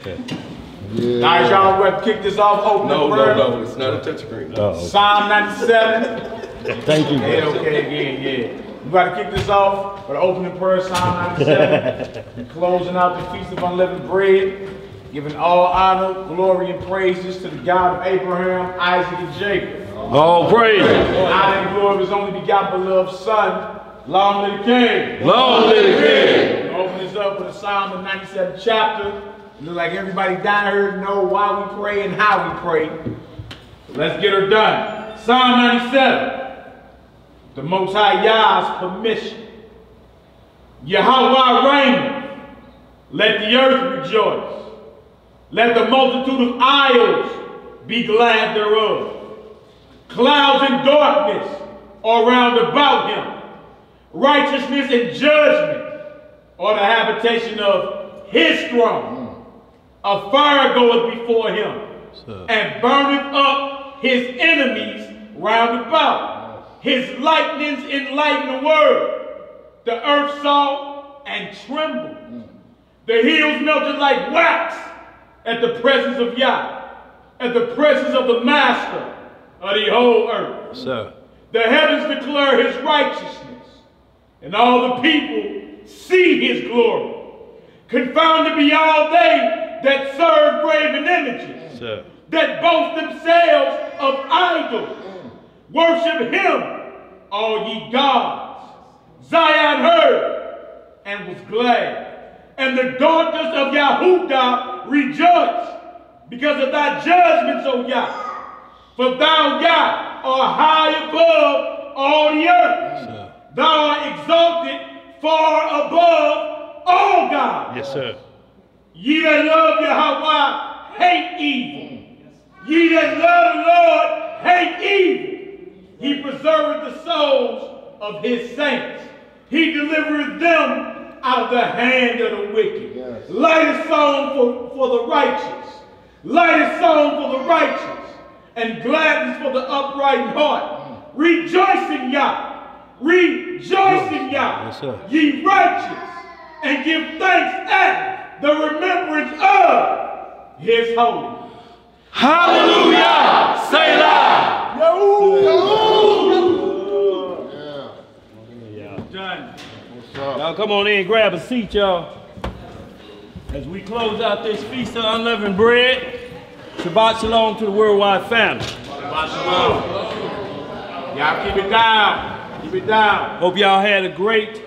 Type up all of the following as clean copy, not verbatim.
Okay. Yeah. All right, y'all, we're going to kick this off. Open No, it's not a touchscreen. Oh, okay. Psalm 97. Thank you. Okay, again, yeah. We got to kick this off with an opening prayer, Psalm 97. Closing out the Feast of Unleavened Bread. Giving all honor, glory, and praises to the God of Abraham, Isaac, and Jacob. All praise. Honor and glory of his only begotten beloved Son. Long live the King. Long live the King. Open this up with a Psalm, the 97th chapter. Look like everybody down here know why we pray and how we pray. So let's get her done. Psalm 97. The Most High Yah's permission. Yahweh reigneth. Let the earth rejoice. Let the multitude of isles be glad thereof. Clouds and darkness are round about him. Righteousness and judgment are the habitation of his throne. A fire goeth before him, and burneth up his enemies round about. His lightnings enlighten the world. The earth saw and trembled. The hills melted like wax at the presence of Yah, at the presence of the Master of the whole earth. Sir. The heavens declare his righteousness, and all the people see his glory. Confounded be all they that serve graven images, Sir. that boast themselves of idols. Worship him, all ye gods. Zion heard and was glad, and the daughters of Yahudah rejoice because of thy judgments, O Yah. For thou, Yah, art high above all the earth. Sir. Thou art exalted far above all gods. Yes, sir. Ye that love Yahweh hate evil. Ye that love the Lord hate evil. He preserveth the souls of his saints. He delivereth them out of the hand of the wicked. Yes. Light a song for the righteous. Light a song for the righteous. And gladness for the upright in heart. Rejoice in Yah. Rejoice in Yah. Yes, ye righteous. And give thanks at the remembrance of his holy. Hallelujah! Selah! Yeah. Done. Y'all come on in, grab a seat, y'all. As we close out this Feast of Unleavened Bread, Shabbat Shalom to the worldwide family. Shabbat Shalom. Y'all keep it down. Keep it down. Hope y'all had a great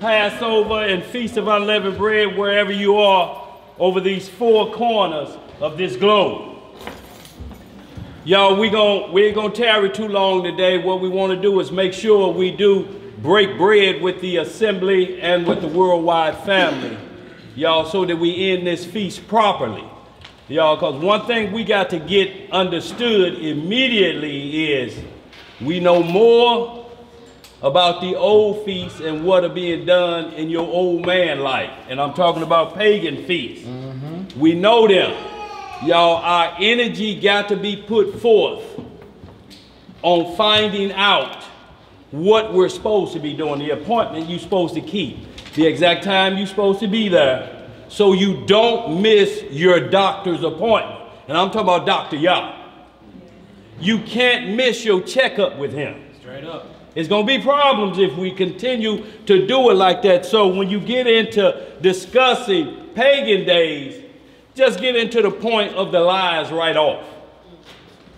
Passover and Feast of Unleavened Bread wherever you are over these four corners of this globe. Y'all, we ain't gonna tarry too long today. What we want to do is make sure we do break bread with the assembly and with the worldwide family, y'all, so that we end this feast properly. Y'all, because one thing we got to get understood immediately is we know more about the old feasts and what are being done in your old man life. And I'm talking about pagan feasts. We know them. Y'all, our energy got to be put forth on finding out what we're supposed to be doing, the appointment you're supposed to keep, the exact time you're supposed to be there, so you don't miss your doctor's appointment. And I'm talking about Dr. Yah. You can't miss your checkup with him. Straight up. It's going to be problems if we continue to do it like that. So when you get into discussing pagan days, just get into the point of the lies right off.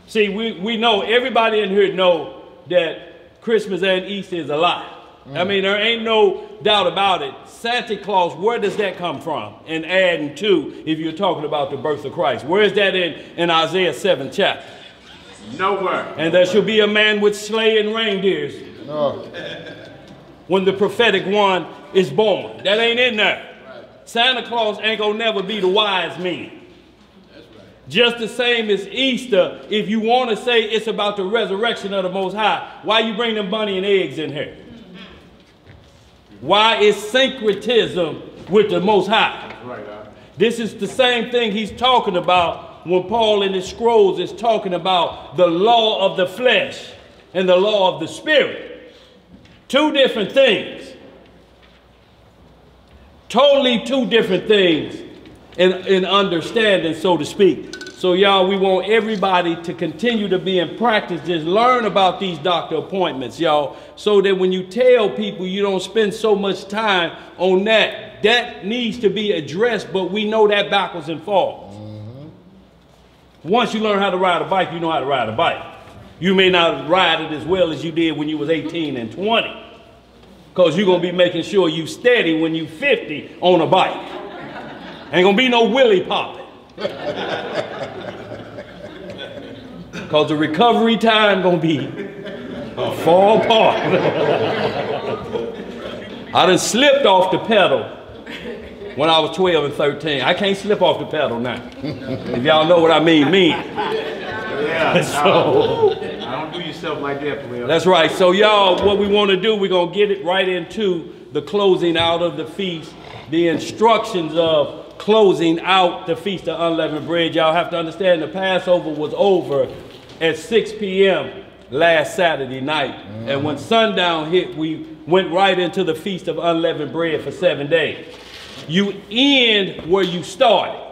See, we know, everybody in here know that Christmas and Easter is a lie. I mean, there ain't no doubt about it. Santa Claus, where does that come from? And adding to, if you're talking about the birth of Christ. Where is that in Isaiah 7th chapter? Nowhere. And there shall be a man with sleigh and reindeers when the prophetic one is born. That ain't in there. Santa Claus ain't gonna never be the wise man. That's right. Just the same as Easter, if you want to say it's about the resurrection of the Most High, why you bring them bunny and eggs in here? Why is syncretism with the Most High? That's right. This is the same thing he's talking about when Paul in his scrolls is talking about the law of the flesh and the law of the spirit. Two different things. Totally two different things. in understanding, so to speak. So y'all, we want everybody to continue to be in practice. Just learn about these doctor appointments, y'all, so that when you tell people, you don't spend so much time on that. That needs to be addressed, but we know that backwards and forwards. Once you learn how to ride a bike, you know how to ride a bike. You may not ride it as well as you did when you was 18 and 20, because you're going to be making sure you steady when you 50 on a bike. Ain't going to be no willy popping. Because the recovery time going to be fall apart. I done slipped off the pedal when I was 12 and 13. I can't slip off the pedal now. If y'all know what I mean. Yeah, so, I don't do yourself like that, player. that's right. So y'all, what we want to do, we're going to get it right into the closing out of the feast, the instructions of closing out the Feast of Unleavened Bread. Y'all have to understand the Passover was over at 6 p.m. last Saturday night. And when sundown hit, we went right into the Feast of Unleavened Bread for 7 days. You end where you started.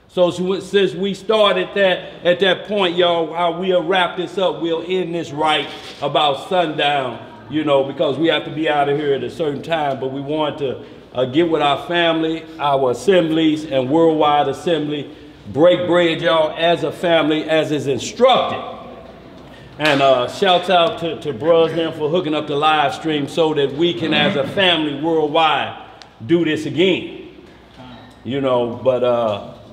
So since we started that at that point, y'all, we'll wrap this up. We'll end this right about sundown, you know, because we have to be out of here at a certain time. But we want to get with our family, our assemblies, and worldwide assembly. Break bread, y'all, as a family, as is instructed. And shouts out to Bros them for hooking up the live stream so that we can, as a family worldwide, do this again. You know, but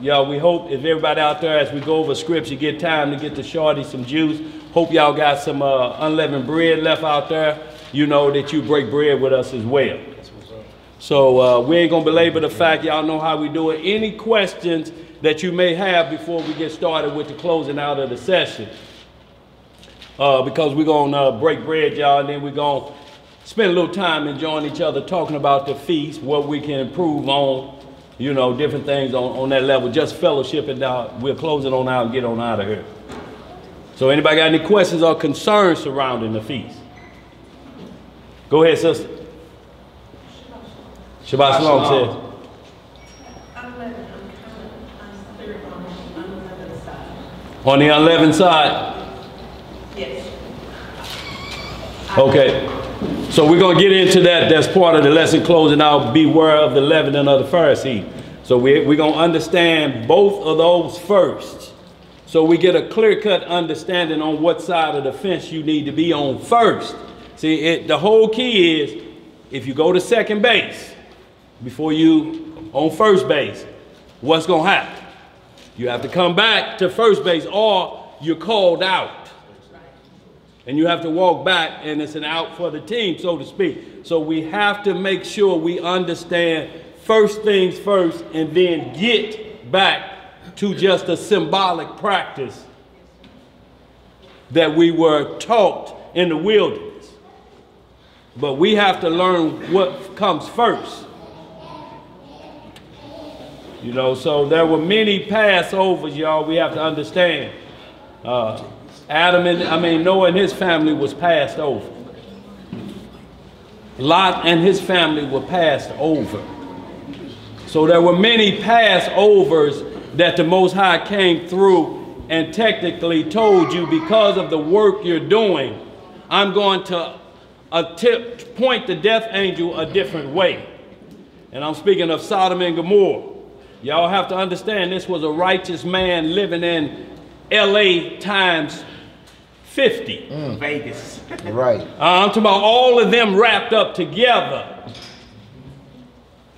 y'all, we hope if everybody out there, as we go over scripts, you get time to get to Shorty some juice. Hope y'all got some unleavened bread left out there. You know that you break bread with us as well. So we ain't gonna belabor the fact, y'all know how we do it. Any questions that you may have before we get started with the closing out of the session? Because we're gonna break bread, y'all, and then we're gonna spend a little time enjoying each other, talking about the feast, what we can improve on, you know, different things on that level, just fellowship, and we'll close it on out and get on out of here. So anybody got any questions or concerns surrounding the feast? Go ahead, sister. Shabbat Shalom says. On the unleavened side? Yes. Okay. So we're going to get into that. That's part of the lesson closing out. Beware of the leavening of the Pharisee. So we're going to understand both of those first. So we get a clear-cut understanding on what side of the fence you need to be on first. See, the whole key is if you go to second base before you on first base, what's going to happen? You have to come back to first base or you're called out. And you have to walk back and it's an out for the team, so to speak. So we have to make sure we understand first things first and then get back to just a symbolic practice that we were taught in the wilderness. But we have to learn what comes first. You know, so there were many Passovers, y'all, we have to understand. Noah and his family was passed over. Lot and his family were passed over. So there were many Passovers that the Most High came through and technically told you, because of the work you're doing, I'm going to point the death angel a different way. And I'm speaking of Sodom and Gomorrah. Y'all have to understand this was a righteous man living in LA times 50. Vegas. Right. I'm talking about all of them wrapped up together.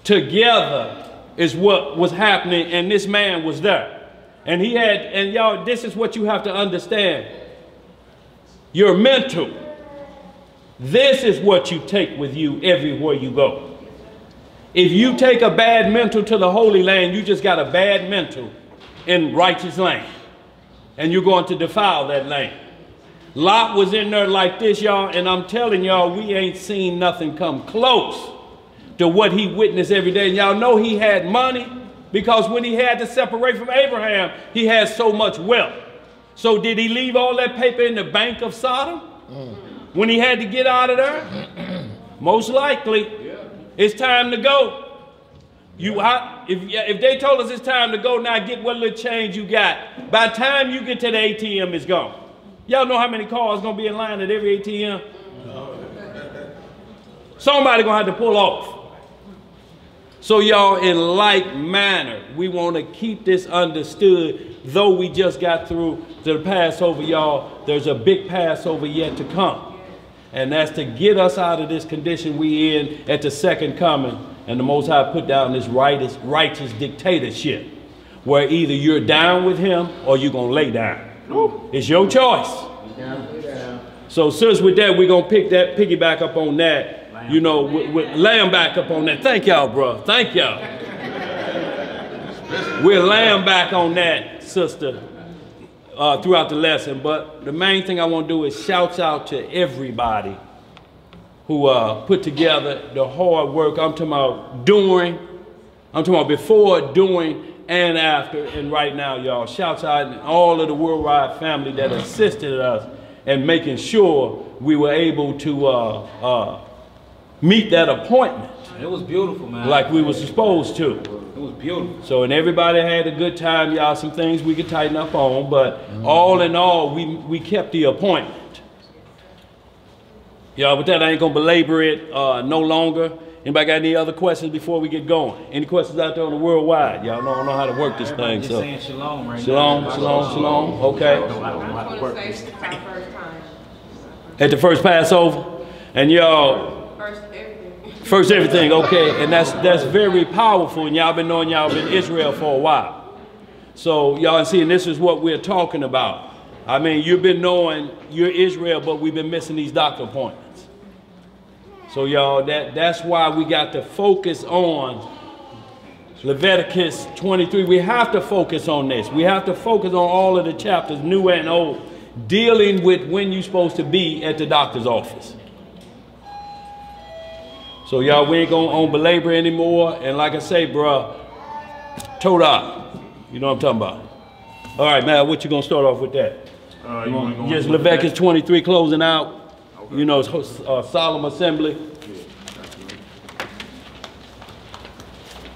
Together is what was happening, and this man was there. And he had, and y'all, this is what you have to understand. Your mental. This is what you take with you everywhere you go. If you take a bad mental to the Holy Land, you just got a bad mental in righteous land. And you're going to defile that land. Lot was in there like this, y'all, and I'm telling y'all, we ain't seen nothing come close to what he witnessed every day. And y'all know he had money because when he had to separate from Abraham, he had so much wealth. So did he leave all that paper in the bank of Sodom when he had to get out of there? Most likely. It's time to go. If they told us it's time to go now, get what little change you got. By the time you get to the ATM, it's gone. Y'all know how many cars gonna be in line at every ATM? Somebody gonna have to pull off. So y'all, in like manner, we want to keep this understood. Though we just got through the Passover, y'all, there's a big Passover yet to come. And that's to get us out of this condition we in at the second coming. And the Most High put down this righteous dictatorship, where either you're down with him or you're going to lay down. It's your choice. So, sis, with that, we're going to piggyback up on that. You know, lamb back up on that. Thank y'all, bro. Thank y'all. We'll lamb back on that, sister, throughout the lesson. But the main thing I want to do is shout out to everybody who put together the hard work. I'm talking about during, I'm talking about before, during, and after. And right now, y'all, shouts out to all of the worldwide family that assisted us in making sure we were able to meet that appointment. It was beautiful, man. Like we were supposed to. It was beautiful. So, and everybody had a good time, y'all. Some things we could tighten up on, but all in all, we kept the appointment. Y'all, with that, I ain't gonna belabor it no longer. Anybody got any other questions before we get going? Any questions out there on the worldwide? Y'all don't know how to work this thing. Just So, saying shalom right shalom, now. shalom. Okay. I don't know how to work this thing. At the first Passover, and y'all. First everything, okay, and that's very powerful, and y'all been knowing y'all been Israel for a while. So y'all see, and this is what we're talking about. I mean, you've been knowing you're Israel, but we've been missing these doctor appointments. So y'all, that's why we got to focus on Leviticus 23. We have to focus on this. We have to focus on all of the chapters, new and old, dealing with when you're supposed to be at the doctor's office. So y'all, we ain't gonna belabor anymore. And like I say, bruh, Todah, you know what I'm talking about. All right, man, what you gonna start off with that? Just Leviticus 23 closing out. Okay. You know, solemn assembly.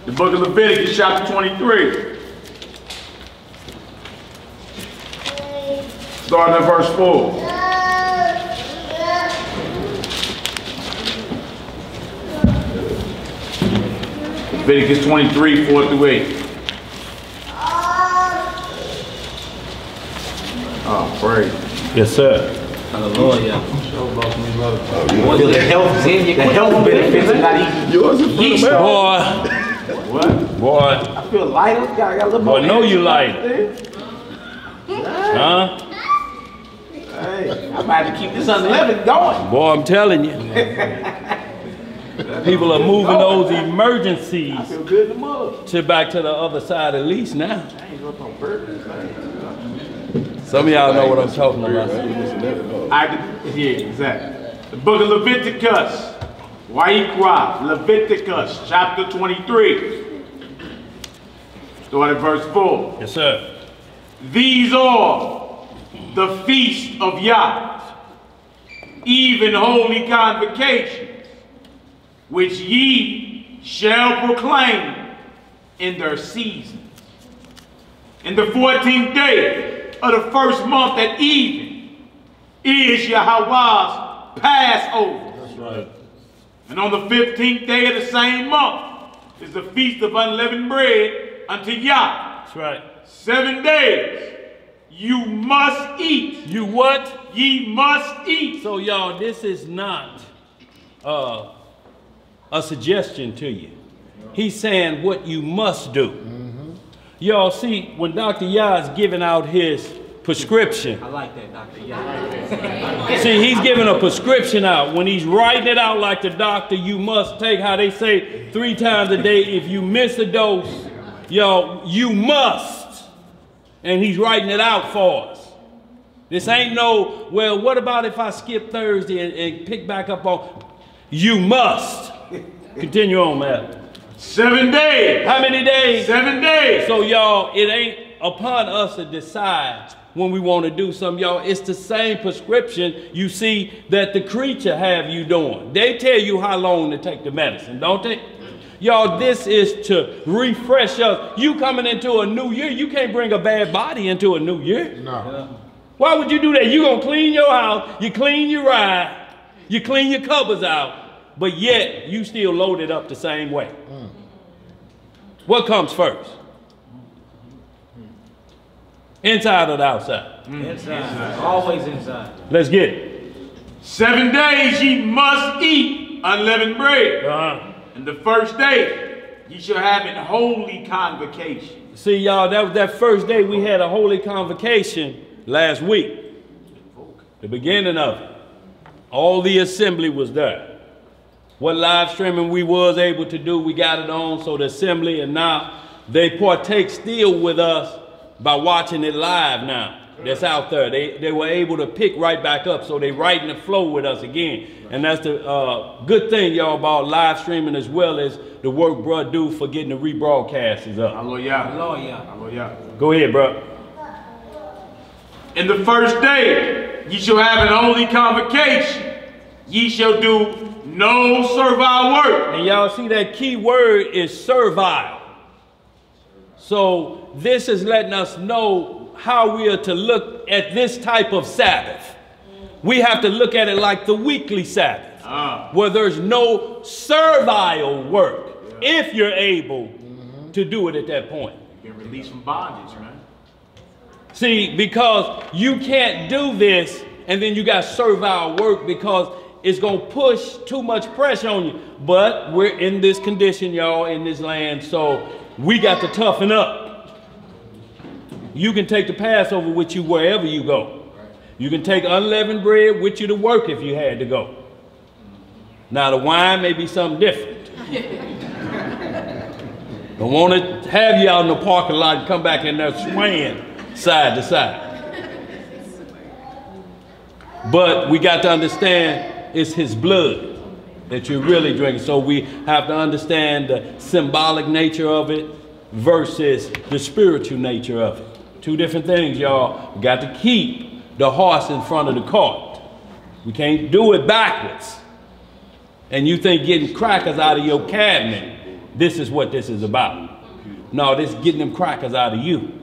The book of Leviticus, chapter 23. Starting at verse 4. Leviticus 23, 4 through 8. Oh, praise. Yes, sir. Hallelujah. The health benefits are not even Yours is yeast. Boy. What? Boy. I feel lighter. Got a little more. Boy, know you lighter. Huh? Hey, I might have to keep this Unleaven going. Boy, I'm telling you. People are moving those emergencies I feel good in the mug. back to the other side at least now. I ain't up on purpose. Some of y'all know what I'm talking about. Yeah, exactly. The book of Leviticus, Wayikra, Leviticus, chapter 23. Start at verse 4. Yes, sir. These are the feast of Yah, even holy convocations, which ye shall proclaim in their season. In the 14th day of the first month at even is Yahweh's Passover. That's right. And on the 15th day of the same month is the feast of unleavened bread unto Yah. That's right. 7 days you must eat. You what? Ye must eat. So y'all, this is not a suggestion to you. He's saying what you must do. Y'all see, when Dr. Yah is giving out his prescription. I like that, Dr. Yah. See, he's giving a prescription out. When he's writing it out like the doctor, you must take, how they say 3 times a day. If you miss a dose, y'all, you must. And he's writing it out for us. This ain't no, well, what about if I skip Thursday and pick back up on? You must. Continue on, man. 7 days. How many days? 7 days. So y'all, it ain't upon us to decide when we want to do something, y'all. It's the same prescription you see that the creature have you doing. They tell you how long to take the medicine, don't they? Y'all, this is to refresh us. You coming into a new year, you can't bring a bad body into a new year. No. Why would you do that? You gonna clean your house, you clean your ride, you clean your covers out, but yet you still load it up the same way. What comes first? Inside or the outside? Inside. Always inside. Let's get it. 7 days ye must eat unleavened bread. And the first day ye shall have an holy convocation. See, y'all, that was that first day we had a holy convocation last week. The beginning of it. All the assembly was there. What live streaming we was able to do, we got it on, so the assembly, and now they partake still with us by watching it live now. That's out there. They were able to pick right back up, so they right in the flow with us again. And that's the good thing, y'all, about live streaming as well as the work bruh do for getting the rebroadcasts up. Hallelujah. Hallelujah. Hallelujah. Go ahead, bro. In the first day ye shall have an holy convocation. Ye shall do no servile work. And y'all see that key word is servile. So this is letting us know how we are to look at this type of Sabbath. We have to look at it like the weekly Sabbath, where there's no servile work, if you're able to do it at that point. You've been released from bondage, man. See, because you can't do this and then you got servile work because it's going to push too much pressure on you. But we're in this condition, y'all, in this land, so we got to toughen up. You can take the Passover with you wherever you go. You can take unleavened bread with you to work if you had to go. Now the wine may be something different. Don't want to have you out in the parking lot and come back in there swaying side to side. But we got to understand it's his blood that you're really drinking. So we have to understand the symbolic nature of it versus the spiritual nature of it. Two different things, y'all. We got to keep the horse in front of the cart. We can't do it backwards. And you think getting crackers out of your cabinet, this is what this is about. No, this is getting them crackers out of you.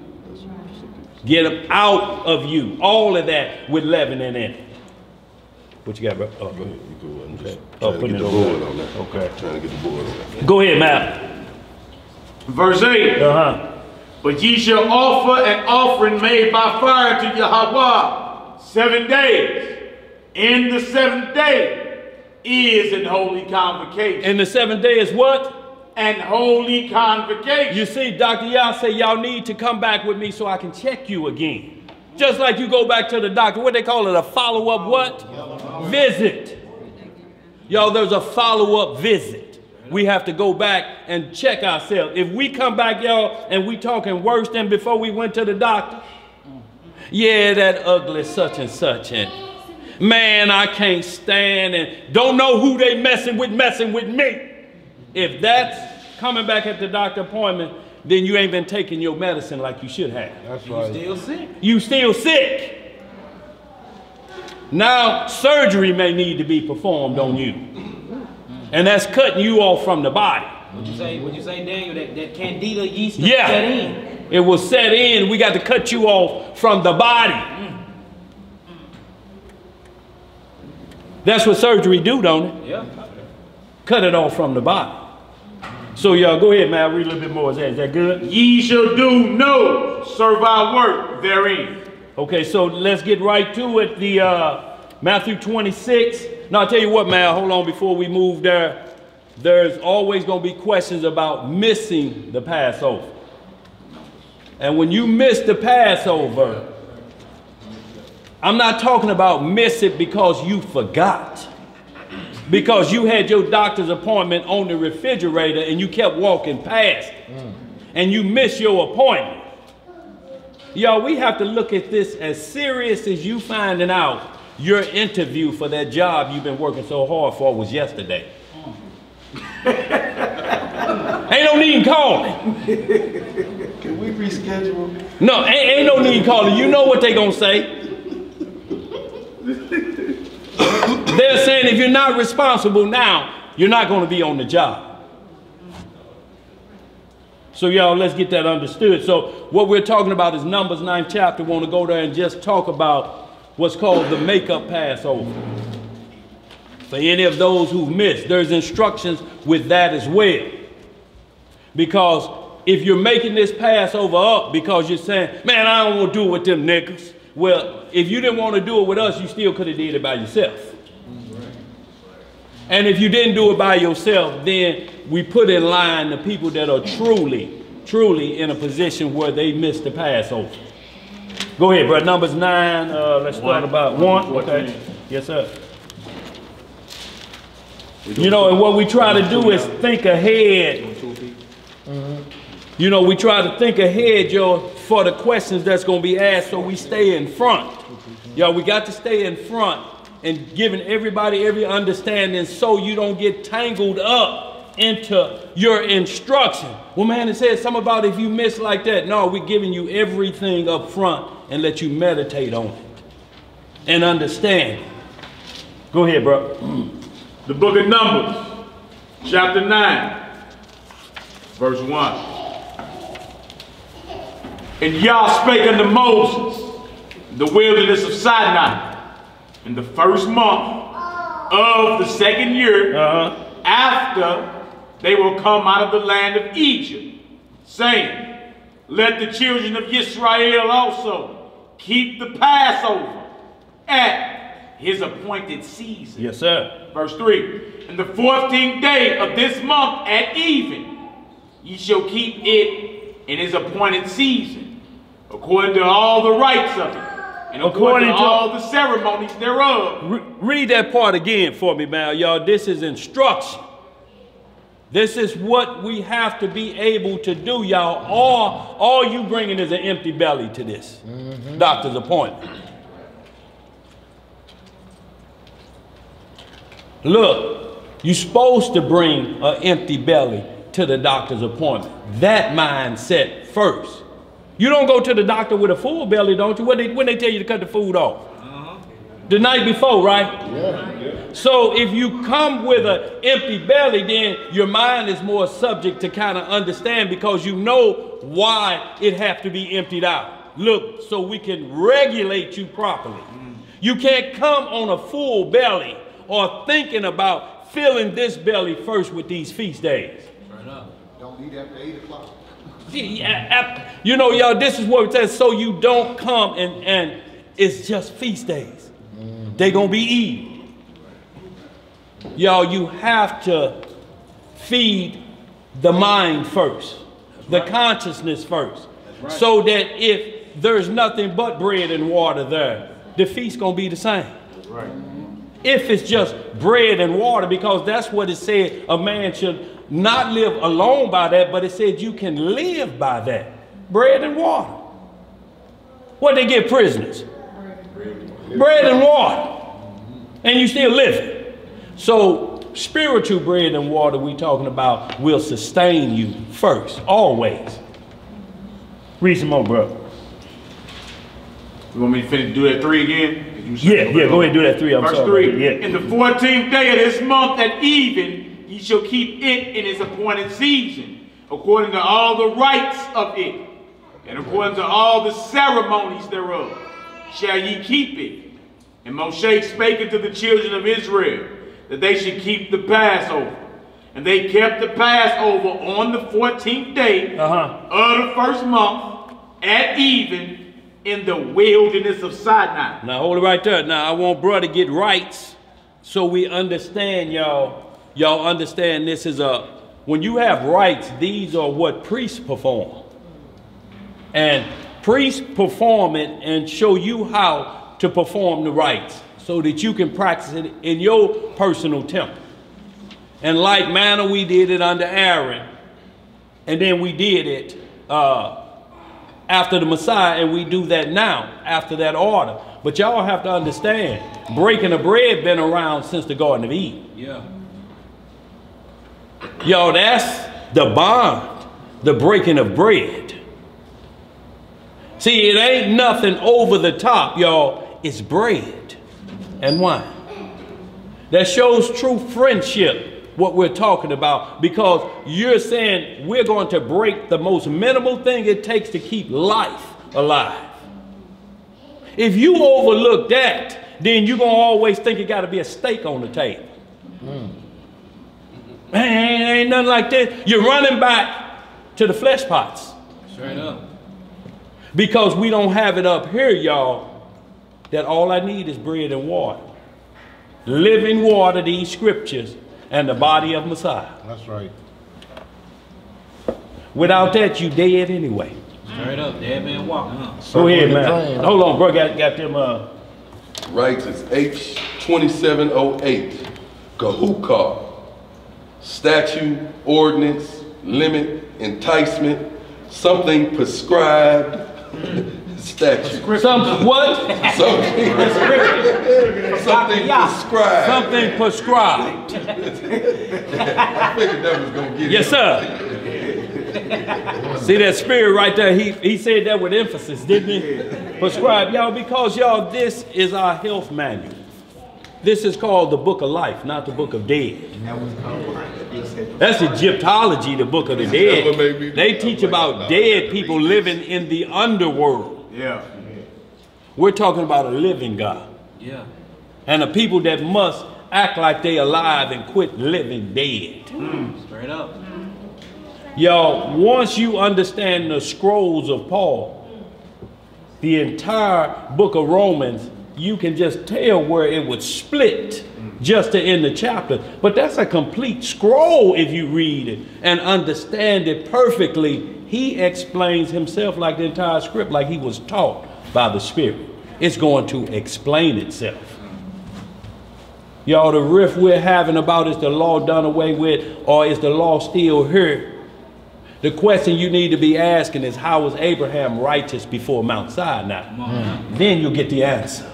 Get them out of you. All of that with leaven in it. What you got, bro? Oh, go ahead. Okay. Putting it on there. Okay. Trying to get the board on that. Go ahead, Matt. Verse 8. But ye shall offer an offering made by fire to Yahweh 7 days. In the 7th day is an holy convocation. And the 7th day is what? An holy convocation. You see, Dr. Yah say y'all need to come back with me so I can check you again. Just like you go back to the doctor, what they call it, a follow-up what? Visit. Y'all, there's a follow-up visit. We have to go back and check ourselves. If we come back, y'all, and we talking worse than before we went to the doctor, yeah, that ugly such and such, and man, I can't stand, and don't know who they messing with me. If that's coming back at the doctor appointment, then you ain't been taking your medicine like you should have. That's right. You still sick. You still sick. Now surgery may need to be performed on you. And that's cutting you off from the body. Would you say, Daniel, that candida yeast Yeah. set in? It will set in. We got to cut you off from the body. That's what surgery do, don't it? Yeah. Cut it off from the body. So y'all go ahead, man. Read a little bit more. Is that good? Ye shall do no servile work therein. Okay, so let's get right to it. The Matthew 26. Now, I'll tell you what, man, hold on before we move there. There's always going to be questions about missing the Passover. And when you miss the Passover, I'm not talking about miss it because you forgot. Because you had your doctor's appointment on the refrigerator and you kept walking past it. And you missed your appointment. Y'all, we have to look at this as serious as you finding out your interview for that job you've been working so hard for was yesterday. Ain't no need in calling. Can we reschedule? No, ain't no need in calling. You know what they gonna say. They're saying if you're not responsible now, you're not gonna be on the job. So y'all, let's get that understood. So what we're talking about is Numbers 9th chapter. We want to go there and just talk about what's called the makeup Passover. For any of those who missed, there's instructions with that as well. Because if you're making this Passover up because you're saying, man, I don't want to do it with them niggas. Well, if you didn't want to do it with us, you still could have did it by yourself. And if you didn't do it by yourself, then we put in line the people that are truly in a position where they missed the Passover. Go ahead, bro. Numbers 9. Let's start about 1. Okay. Yes, sir. You know, and what we try to do is think ahead. You know, we try to think ahead, yo, for the questions that's going to be asked, so we stay in front. Yo, we got to stay in front and giving everybody every understanding so you don't get tangled up into your instruction. Well, man, it says something about if you miss like that. No, we're giving you everything up front and let you meditate on it and understand it. Go ahead, bro. The book of Numbers, chapter 9, verse 1. And Yah spake unto Moses in the wilderness of Sinai in the first month of the second year after they were come out of the land of Egypt, saying, let the children of Israel also keep the Passover at his appointed season. Yes, sir. Verse 3. And the 14th day of this month at even, ye shall keep it in his appointed season, according to all the rites of it, and according to all the ceremonies thereof. Read that part again for me, man. Y'all, this is instruction. This is what we have to be able to do, y'all. All you bringing is an empty belly to this doctor's appointment. Look, you're supposed to bring an empty belly to the doctor's appointment. That mindset first. You don't go to the doctor with a full belly, don't you? When they tell you to cut the food off? The night before, right? Yeah. So if you come with an empty belly, then your mind is more subject to kind of understand because you know why it has to be emptied out. Look, so we can regulate you properly. You can't come on a full belly or thinking about filling this belly first with these feast days. Don't eat after 8 o'clock. You know, y'all, this is what it says. So you don't come and it's just feast days. They're going to be eaten. Y'all, you have to feed the mind first, the consciousness first, so that if there's nothing but bread and water there, the feast's going to be the same. Right. If it's just bread and water, because that's what it said, a man should not live alone by that, but it said you can live by that. Bread and water. What they give prisoners? Bread and water. And you still living. So spiritual bread and water we talking about will sustain you first, always. Read some more, bro. You want me to finish, do that 3 again? Yeah, go ahead and do that 3. I'm Verse sorry. 3. Yeah. In the 14th day of this month at even, ye shall keep it in its appointed season, according to all the rites of it, and according to all the ceremonies thereof, shall ye keep it. And Moshe spake unto the children of Israel, that they should keep the Passover. And they kept the Passover on the 14th day of the first month at even in the wilderness of Sinai. Now hold it right there. Now I want brother to get rights so we understand, y'all. Y'all understand this is when you have rights, these are what priests perform. And priests perform it and show you how to perform the rites so that you can practice it in your personal temple. And like manner we did it under Aaron, and then we did it after the Messiah, and we do that now after that order. But y'all have to understand, breaking of bread been around since the Garden of Eden. Yeah. Y'all, that's the bond, the breaking of bread. See, it ain't nothing over the top, y'all. It's bread and wine. That shows true friendship what we're talking about, because you're saying we're going to break the most minimal thing it takes to keep life alive. If you overlook that, then you're going to always think it got to be a steak on the table. Ain't nothing like that. You're running back to the flesh pots. Straight up. Because we don't have it up here, y'all, that all I need is bread and water. Living water, these scriptures, and the body of Messiah. That's right. Without that, you dead anyway. Straight up, dead man walking, huh? Go ahead, man. Hold on, bro. Got them. Right, it's H2708. Gahukah. Statute, ordinance, limit, enticement, something prescribed. Statute. Some what? Something prescribed. Something prescribed. I figured that was going to get Yes, it. sir. See that spirit right there? He said that with emphasis, didn't he? Prescribed, y'all, because y'all, this is our health manual. This is called the book of life, not the book of dead. That's Egyptology, the book of the dead. They teach about dead people living in the underworld. Yeah. We're talking about a living God. Yeah. And a people that must act like they alive and quit living dead. Straight up. Y'all, once you understand the scrolls of Paul, the entire book of Romans, you can just tell where it would split just to end the chapter. But that's a complete scroll if you read it and understand it perfectly. He explains himself like the entire script, like he was taught by the Spirit. It's going to explain itself. Y'all, the riff we're having about is the law done away with, or is the law still here? The question you need to be asking is, how was Abraham righteous before Mount Sinai? Then you'll get the answer.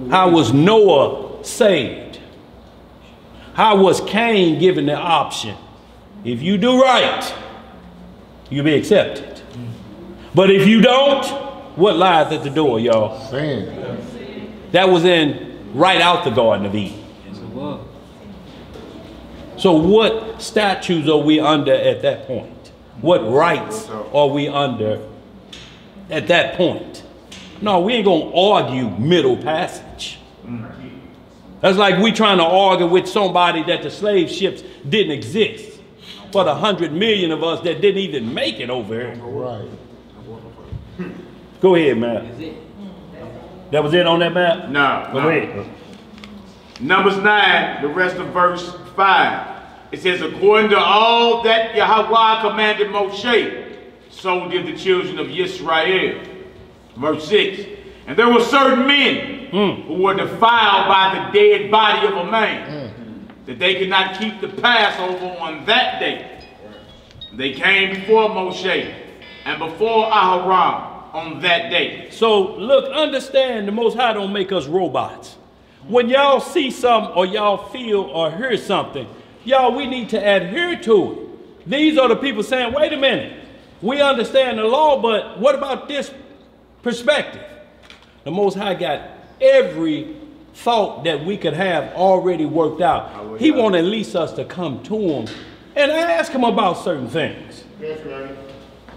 How was Noah saved? How was Cain given the option? If you do right, you'll be accepted. But if you don't, what lies at the door, y'all? Sin. That was right out the Garden of Eden. Yes, it was. So what statutes are we under at that point? What rights are we under at that point? No, we ain't gonna argue middle passage. That's like we trying to argue with somebody that the slave ships didn't exist for the 100 million of us that didn't even make it over here. Right. Go ahead, man. That was it on that map? No. Go ahead. Numbers 9, the rest of verse 5. It says, according to all that Yahweh commanded Moshe, so did the children of Israel. Verse 6. And there were certain men who were defiled by the dead body of a man, that they could not keep the Passover on that day. They came before Moshe and before Aharon on that day. So look, understand, the Most High don't make us robots. When y'all see something or y'all feel or hear something, y'all, we need to adhere to it. These are the people saying, wait a minute, we understand the law, but what about this perspective? The Most High got every thought that we could have already worked out. He wants at least us to come to him and ask him about certain things. That's right.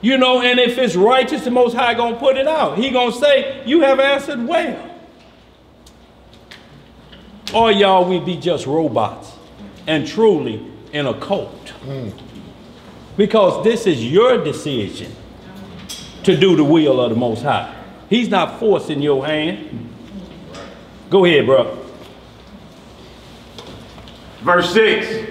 You know, and if it's righteous, the Most High gonna put it out. He gonna say, you have answered well. Or y'all, we be just robots and truly in a cult. Because this is your decision to do the will of the Most High. He's not forcing your hand. Go ahead, bro. Verse 6.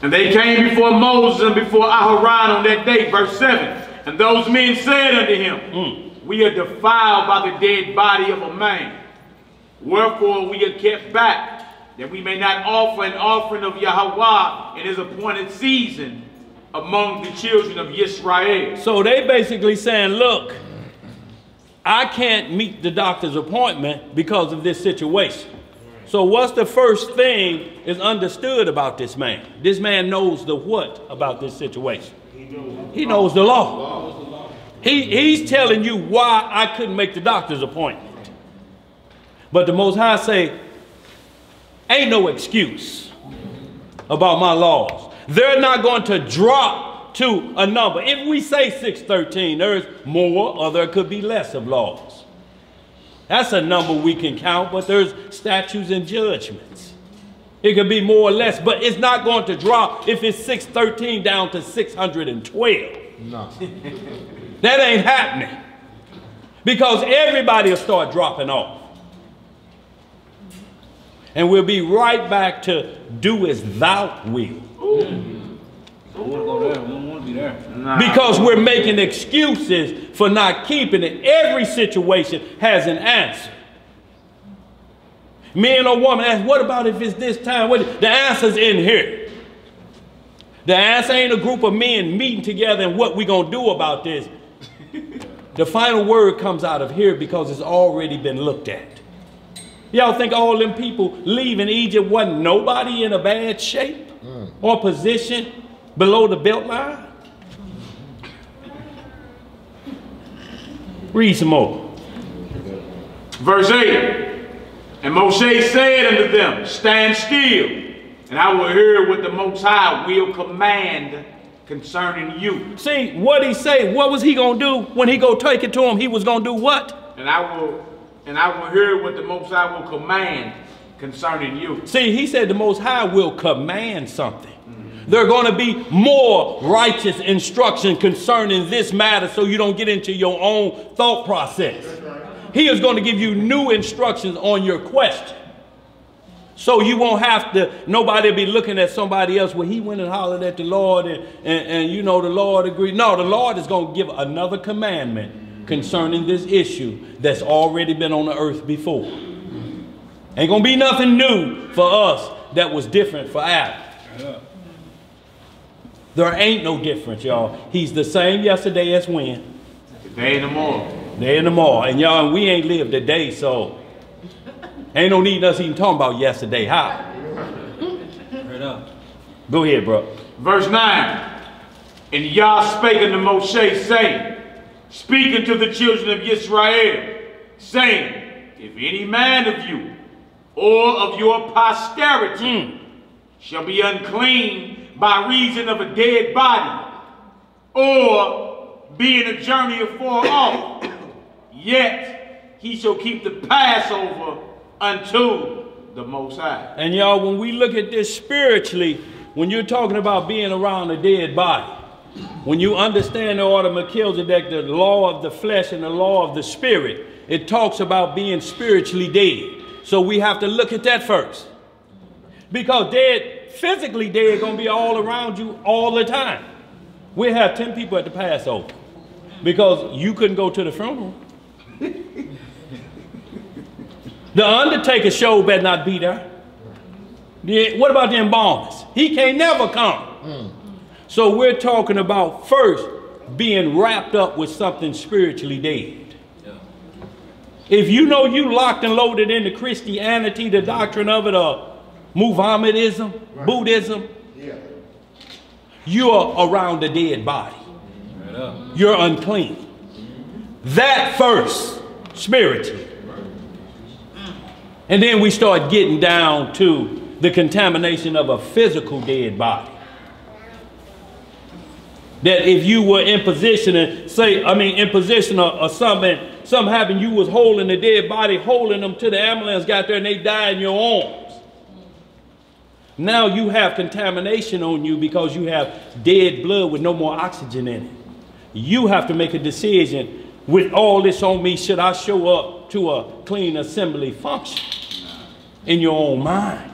And they came before Moses and before Aharon on that day. Verse 7. And those men said unto him, we are defiled by the dead body of a man. Wherefore we are kept back, that we may not offer an offering of Yahweh in his appointed season among the children of Israel. So they basically saying, look, I can't meet the doctor's appointment because of this situation. So what's the first thing is understood about this man? This man knows the what about this situation? He knows the law. He's telling you why I couldn't make the doctor's appointment. But the Most High say, ain't no excuse. about my laws. They're not going to drop to a number. If we say 613, there's more or there could be less of laws. That's a number we can count, but there's statutes and judgments. It could be more or less, but it's not going to drop if it's 613 down to 612. No. That ain't happening. Because everybody will start dropping off. And we'll be right back to do as thou wilt. Because we're making excuses for not keeping it. Every situation has an answer. Man or woman asks, what about if it's this time? The answer's in here. The answer ain't a group of men meeting together and what we gonna do about this. The final word comes out of here because it's already been looked at. Y'all think all them people leaving Egypt wasn't nobody in a bad shape or position below the belt line? Read some more. Verse 8. And Moshe said unto them, stand still, and I will hear what the Most High will command concerning you. See, what he say, what was he going to do when he go take it to him? He was going to do what? And I will hear what the Most High will command concerning you. See, he said the Most High will command something. There are going to be more righteous instruction concerning this matter so you don't get into your own thought process. He is going to give you new instructions on your question. So you won't have to, nobody will be looking at somebody else. Well, he went and hollered at the Lord and you know, the Lord agreed. No, the Lord is going to give another commandment concerning this issue that's already been on the earth before. Ain't going to be nothing new for us that was different for Adam. There ain't no difference, y'all. He's the same yesterday as when? Today and tomorrow. Day and tomorrow. And y'all, we ain't lived a day, so ain't no need us even talking about yesterday. How? Right up. Go ahead, bro. Verse 9. And Yah spake unto Moshe, saying, speak unto the children of Israel, saying, if any man of you or of your posterity shall be unclean by reason of a dead body, or be in a journey afar off, yet he shall keep the Passover unto the Most High. And y'all, when we look at this spiritually, when you're talking about being around a dead body, when you understand the order of Melchizedek, the law of the flesh and the law of the spirit, it talks about being spiritually dead. So we have to look at that first. Because dead, physically dead, going to be all around you all the time. We have 10 people at the Passover because you couldn't go to the funeral. The undertaker show better not be there. What about the embalmers? He can't never come. So we're talking about first being wrapped up with something spiritually dead. If you know you locked and loaded into Christianity, the doctrine of it, or Muhammedism, Buddhism, you are around a dead body. You're unclean. That first, spiritually. And then we start getting down to the contamination of a physical dead body. That if you were in position and in position or something happened, you was holding the dead body, holding them till the ambulance got there and they died in your arms. Now you have contamination on you because you have dead blood with no more oxygen in it. You have to make a decision, with all this on me, should I show up to a clean assembly function in your own mind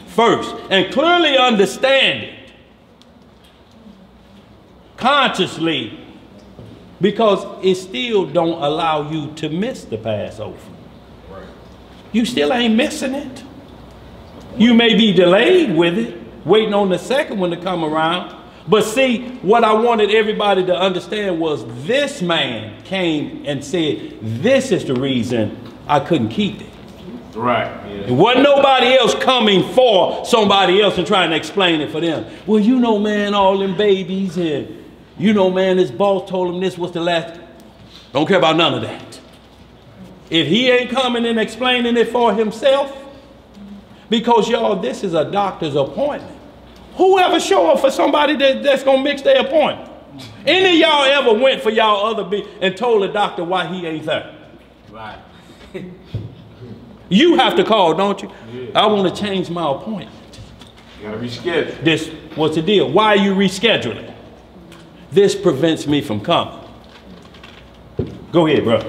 first and clearly understand it consciously, because it still don't allow you to miss the Passover. You still ain't missing it. You may be delayed with it, waiting on the second one to come around. But see, what I wanted everybody to understand was this man came and said, this is the reason I couldn't keep it. Right. It wasn't nobody else coming for somebody else and trying to explain it for them. Well, you know, man, all them babies, and you know, man, this boss told him this was the last. Don't care about none of that. If he ain't coming and explaining it for himself, because y'all, this is a doctor's appointment. Whoever show up for somebody that's gonna mix their appointment? Any of y'all ever went for y'all other and told the doctor why he ain't there? Right. You have to call, don't you? Yeah. I want to change my appointment. You gotta reschedule. This, what's the deal? Why are you rescheduling? This prevents me from coming. Go ahead, bro.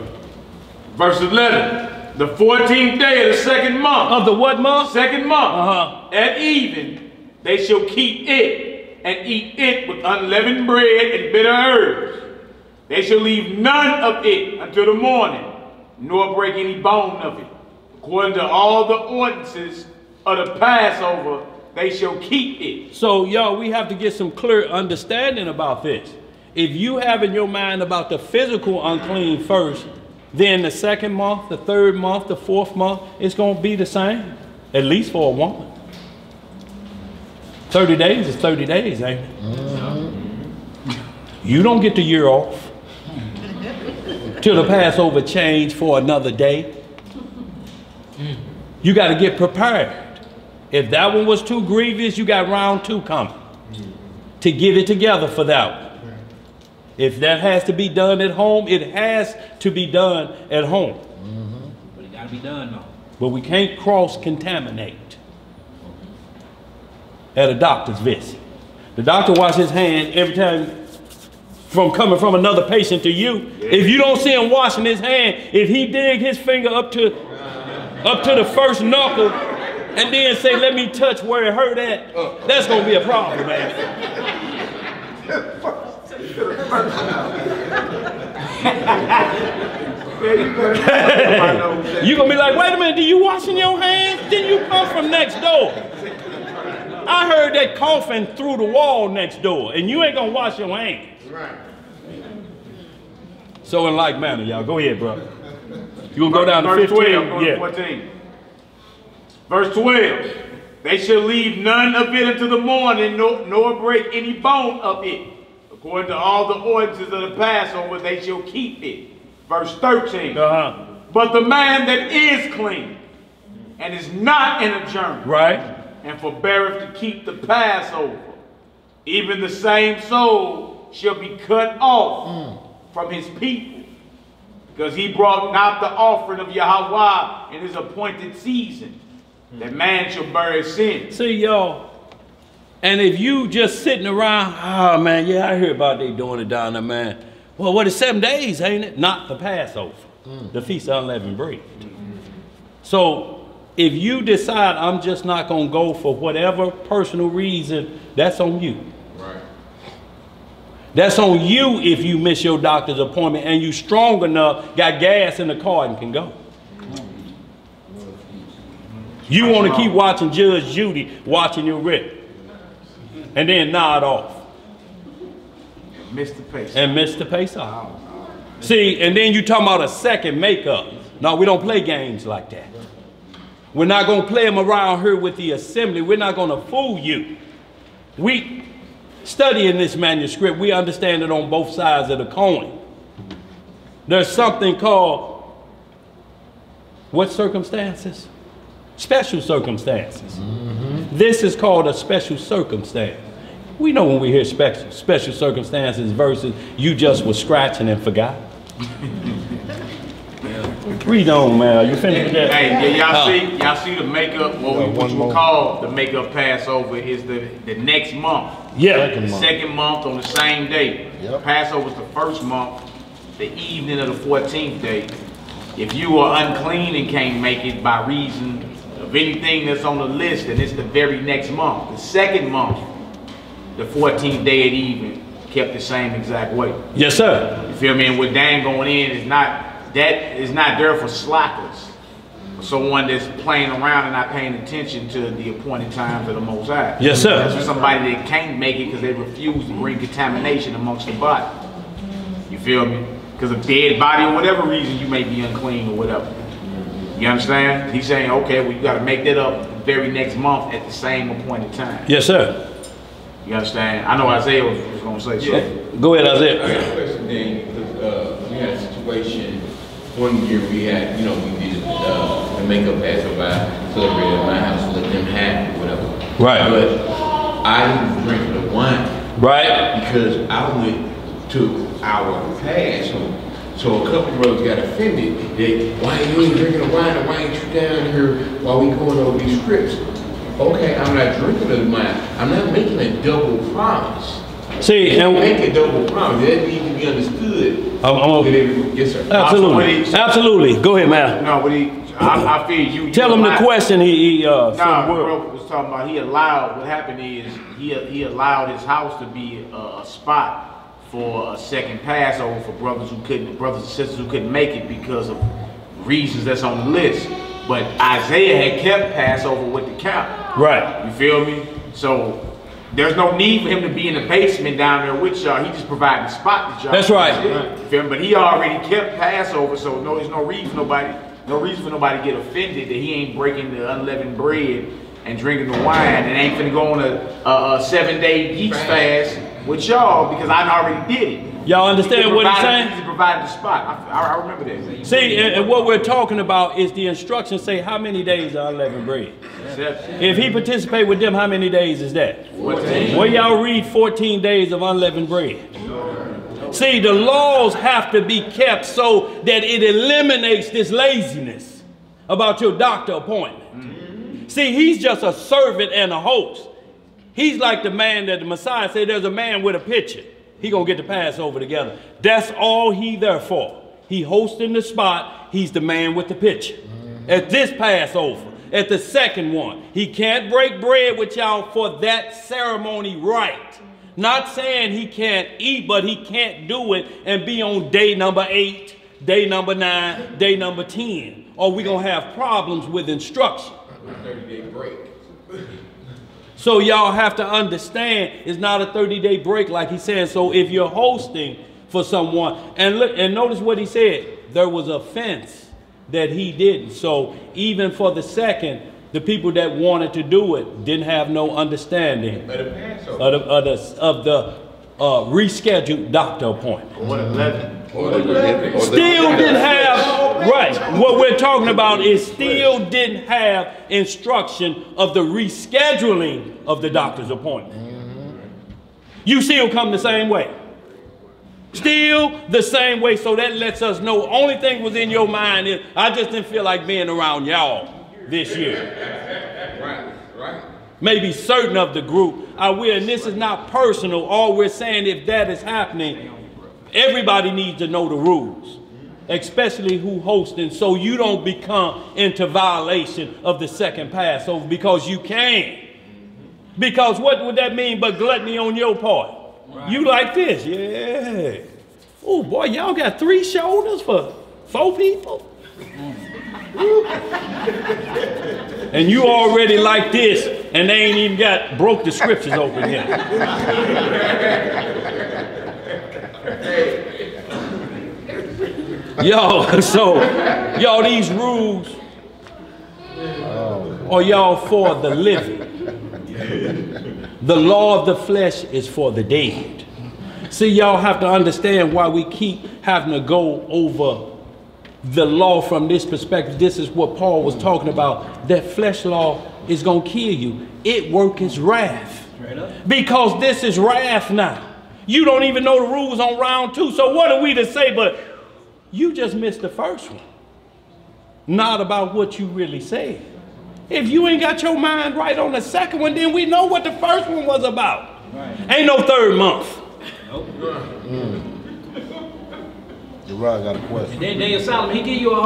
Verse 11. The 14th day of the second month. Of the what month? Second month. At even, they shall keep it and eat it with unleavened bread and bitter herbs. They shall leave none of it until the morning, nor break any bone of it. According to all the ordinances of the Passover, they shall keep it. So, y'all, we have to get some clear understanding about this. If you have in your mind about the physical unclean first, then the second month, the third month, the fourth month, it's going to be the same, at least for a woman. 30 days is 30 days, ain't it? You don't get the year off till the Passover change for another day. You got to get prepared. If that one was too grievous, you got round 2 coming to get it together for that one. If that has to be done at home, it has to be done at home. But it got to be done though. But we can't cross-contaminate at a doctor's visit. The doctor washes his hand every time from coming from another patient to you. If you don't see him washing his hand, if he dig his finger up to the first knuckle and then say, let me touch where it hurt at, that's going to be a problem, man. You're going to be like, wait a minute, do you washing your hands? Didn't you come from next door? I heard that coughing through the wall next door, and you ain't going to wash your hands. Right. So in like manner, y'all, go ahead, bro. You going to go down to Verse 15? 12, yeah. 14. Verse 12. They shall leave none of it until the morning, nor break any bone of it. According to all the ordinances of the Passover, they shall keep it. Verse 13. But the man that is clean and is not in a journey, right, and forbeareth to keep the Passover, even the same soul shall be cut off from his people, because he brought not the offering of Yahweh in his appointed season, that man shall bear his sin. See, y'all, and if you just sitting around, oh man, yeah, I hear about they doing it down there, man. Well, what is 7 days, ain't it? Not the Passover, the Feast of Unleavened Bread. So if you decide I'm just not going to go for whatever personal reason, that's on you. Right. That's on you if you miss your doctor's appointment and you strong enough, got gas in the car and can go. You want to keep watching Judge Judy watching your rip and then nod off. Mr. Pace. And miss the pace off. See, and then you talking about a second makeup. No, we don't play games like that. We're not going to play them around here with the assembly. We're not going to fool you. We studying this manuscript, we understand it on both sides of the coin. There's something called, what circumstances? Special circumstances. This is called a special circumstance. We know when we hear special circumstances versus you just was scratching and forgot. Read on, man. You finished with that? Hey, y'all see the makeup, what you call the makeup Passover is the next month. Yeah. The second month on the same day. Yep. Passover's the first month, the evening of the 14th day. If you are unclean and can't make it by reason of anything that's on the list, then it's the very next month. The second month, the 14th day at even, kept the same exact way. Yes, sir. You feel me? And what Dan going in is not there for slackers, someone that's playing around and not paying attention to the appointed times of the Most High. Yes, sir. That's for somebody that can't make it because they refuse to bring contamination amongst the body. You feel me? Because of dead body or whatever reason you may be unclean or whatever. You understand? He's saying, okay, well, you got to make that up the very next month at the same appointed time. Yes, sir. You understand? I know Isaiah was going to say something. Go ahead, Isaiah. I got a question, Dan, because we had a situation one year we had, we did the makeup Passover, I celebrated at my house, let them have it, whatever. Right. But I was drinking the wine. Right. Because I went to our past. So a couple brothers got offended. Why you ain't drinking the wine and why ain't you down here while we going over these scripts? Okay, I'm not drinking the wine. I'm not making a double promise. See, and make a double promise. That needs to be understood. Yes, sir. Absolutely. Absolutely. Go ahead, man. No, but I feel you. Tell him the question he said. Bro was talking about he allowed, what happened is he allowed his house to be a spot for a second Passover for brothers and sisters who couldn't make it because of reasons that's on the list. But Isaiah had kept Passover with the camp. Right. You feel me? So there's no need for him to be in the basement down there with y'all. He just provided a spot that y'all. That's right. You feel me? But he already kept Passover, so there's no reason for nobody to get offended that he ain't breaking the unleavened bread and drinking the wine and ain't finna go on a 7-day yeast fast with y'all because I already did it. Y'all understand what he's saying? He provided the spot. I remember that. See, and what we're talking about is the instructions say how many days are unleavened bread. If he participate with them, how many days is that? 14. Well, y'all read 14 days of unleavened bread. See, the laws have to be kept so that it eliminates this laziness about your doctor appointment. See, he's just a servant and a host. He's like the man that the Messiah said, there's a man with a pitcher. He gonna get the Passover together. That's all he there for. He hosting the spot. He's the man with the pitcher. At this Passover, at the second one, he can't break bread with y'all for that ceremony right. Not saying he can't eat, but he can't do it and be on day number 8, day number 9, day number 10. Or we gonna have problems with instruction. 30-day break. So y'all have to understand it's not a 30-day break like he's saying. So if you're hosting for someone, and look and notice what he said, there was offense that he didn't. So even for the second, the people that wanted to do it didn't have no understanding of the rescheduled doctor appointment. Still didn't have, right, what we're talking about is still didn't have instruction of the rescheduling of the doctor's appointment. You still come the same way. Still the same way, so that lets us know only thing was in your mind is, I just didn't feel like being around y'all this year. Right. Maybe certain of the group I will, and this is not personal. All we're saying, if that is happening, everybody needs to know the rules, especially who hosting, so you don't become into violation of the second Passover because you can. Because what would that mean but gluttony on your part? Right. You like this, yeah. Oh boy, y'all got 3 shoulders for 4 people? And you already like this, and they ain't even broke the scriptures open yet. Yo, so y'all, these rules are y'all for the living. The law of the flesh is for the dead. See, y'all have to understand why we keep having to go over the law from this perspective. This is what Paul was talking about. That flesh law is going to kill you. It works wrath. Because this is wrath now. You don't even know the rules on round 2. So what are we to say? But you just missed the first one. Not about what you really said. If you ain't got your mind right on the second one, then we know what the first one was about. Right. Ain't no 3rd month. Nope. Gerard got a question. And then Daniel Solomon, he give you a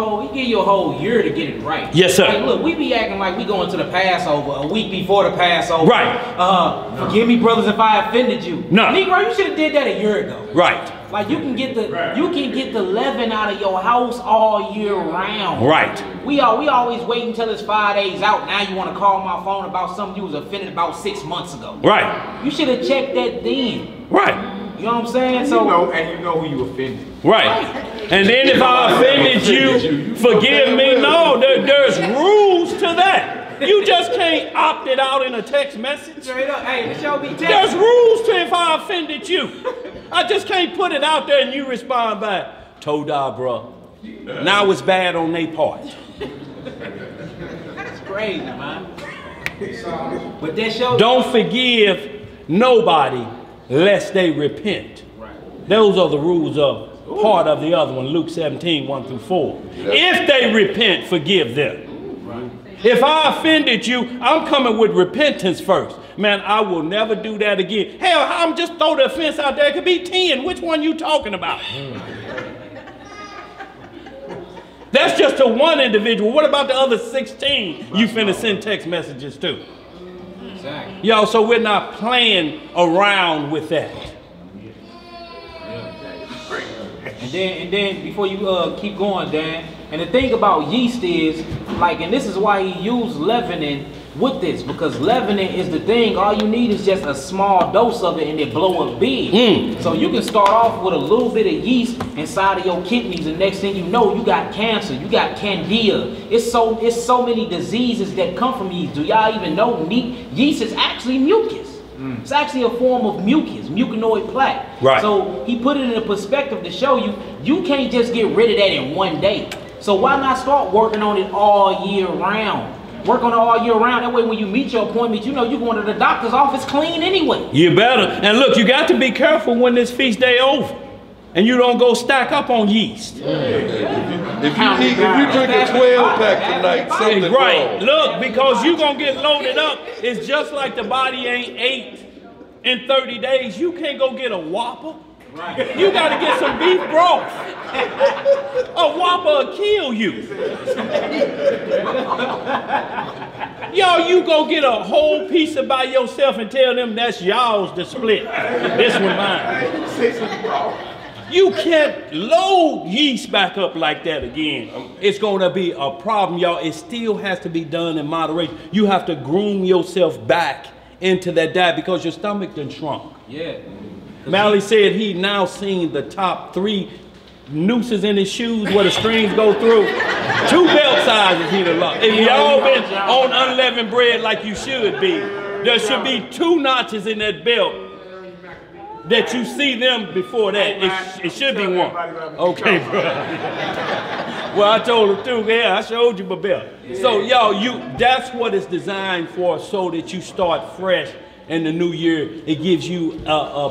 whole year to get it right. Yes, sir. Like, look, we be acting like we going to the Passover a week before the Passover. Right. Forgive me, brothers, if I offended you. No. Negro, you should have did that a year ago. Right. Like you can get the leaven out of your house all year round. Right. We always wait until it's 5 days out. Now you want to call my phone about something you was offended about 6 months ago. Right. You should have checked that then. Right. You know what I'm saying? And So you know who you offended. Right. And then if I offended you, forgive me. No, there's rules to that. You just can't opt it out in a text message. Straight up, hey, the show be text. There's rules to if I offended you. I just can't put it out there and you respond back, Toda, bro. Now it's bad on their part. That's crazy, man. But that shows. Don't forgive nobody lest they repent. Those are the rules of part of the other one, Luke 17, 1 through 4. If they repent, forgive them. If I offended you, I'm coming with repentance first. Man, I will never do that again. Hell, I'm just throw the offense out there. It could be 10. Which one you talking about? That's just to one individual. What about the other 16 you finna send text messages to? Exactly. Yo, so we're not playing around with that. And then before you keep going, Dan, and the thing about yeast is, like, and this is why he used leavening with this, because leavening is the thing. All you need is just a small dose of it and it blow up big. So you can start off with a little bit of yeast inside of your kidneys, and next thing you know, you got cancer, you got candida. It's so many diseases that come from yeast. Do y'all even know yeast is actually mucus? It's actually a form of mucus, mucinoid plaque. Right. So he put it in a perspective to show you, you can't just get rid of that in one day. So why not start working on it all year round? Work on it all year round. That way when you meet your appointment, you know you're going to the doctor's office clean anyway. You better. And look, you got to be careful when this feast day over. And you don't go stack up on yeast. If you drink a 12-pack tonight, something Right. wrong. Look, because you're going to get loaded up. It's just like the body ain't ate in 30 days. You can't go get a Whopper. You got to get some beef broth. A Whopper will kill you. Yo, you go get a whole pizza by yourself and tell them that's y'all's to split. This one mine. You can't load yeast back up like that again. It's going to be a problem, y'all. It still has to be done in moderation. You have to groom yourself back into that diet because your stomach done shrunk. Yeah. Mally said he now seen the top 3 nooses in his shoes where the strings go through. 2 belt sizes he done lost. If y'all been on unleavened bread like you should be, there should be 2 notches in that belt that you see them before that. It should be 1. Okay, bro. Well, I told him too. Yeah, I showed you my belt. So, y'all, that's what it's designed for, so that you start fresh in the new year. It gives you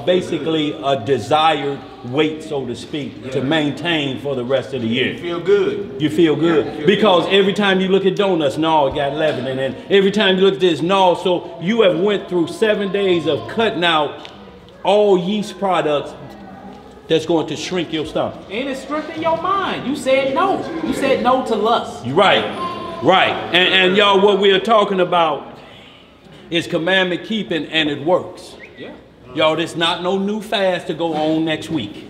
basically a desired weight, so to speak, to maintain for the rest of the year. You feel good. You feel good. Because every time you look at donuts, no, it got leavening. And every time you look at this, no. So you have went through 7 days of cutting out all yeast products that's going to shrink your stomach. And it strengthened your mind. You said no. You said no to lust. Right. And y'all, what we are talking about is commandment keeping, and it works. Yeah. Y'all, there's not no new fast to go on next week.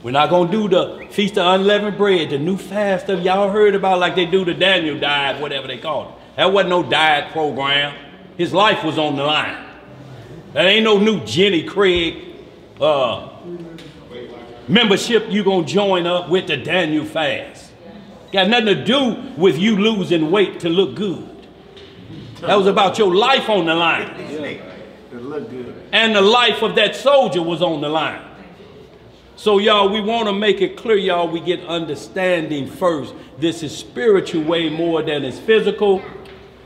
We're not going to do the Feast of Unleavened Bread, the new fast of y'all heard about, like they do the Daniel diet, whatever they call it. That wasn't no diet program. His life was on the line. That ain't no new Jenny Craig membership you gonna join up with the Daniel fast. Got nothing to do with you losing weight to look good. That was about your life on the line. And the life of that soldier was on the line. So y'all, we want to make it clear, y'all, we get understanding first. This is spiritual way more than it's physical.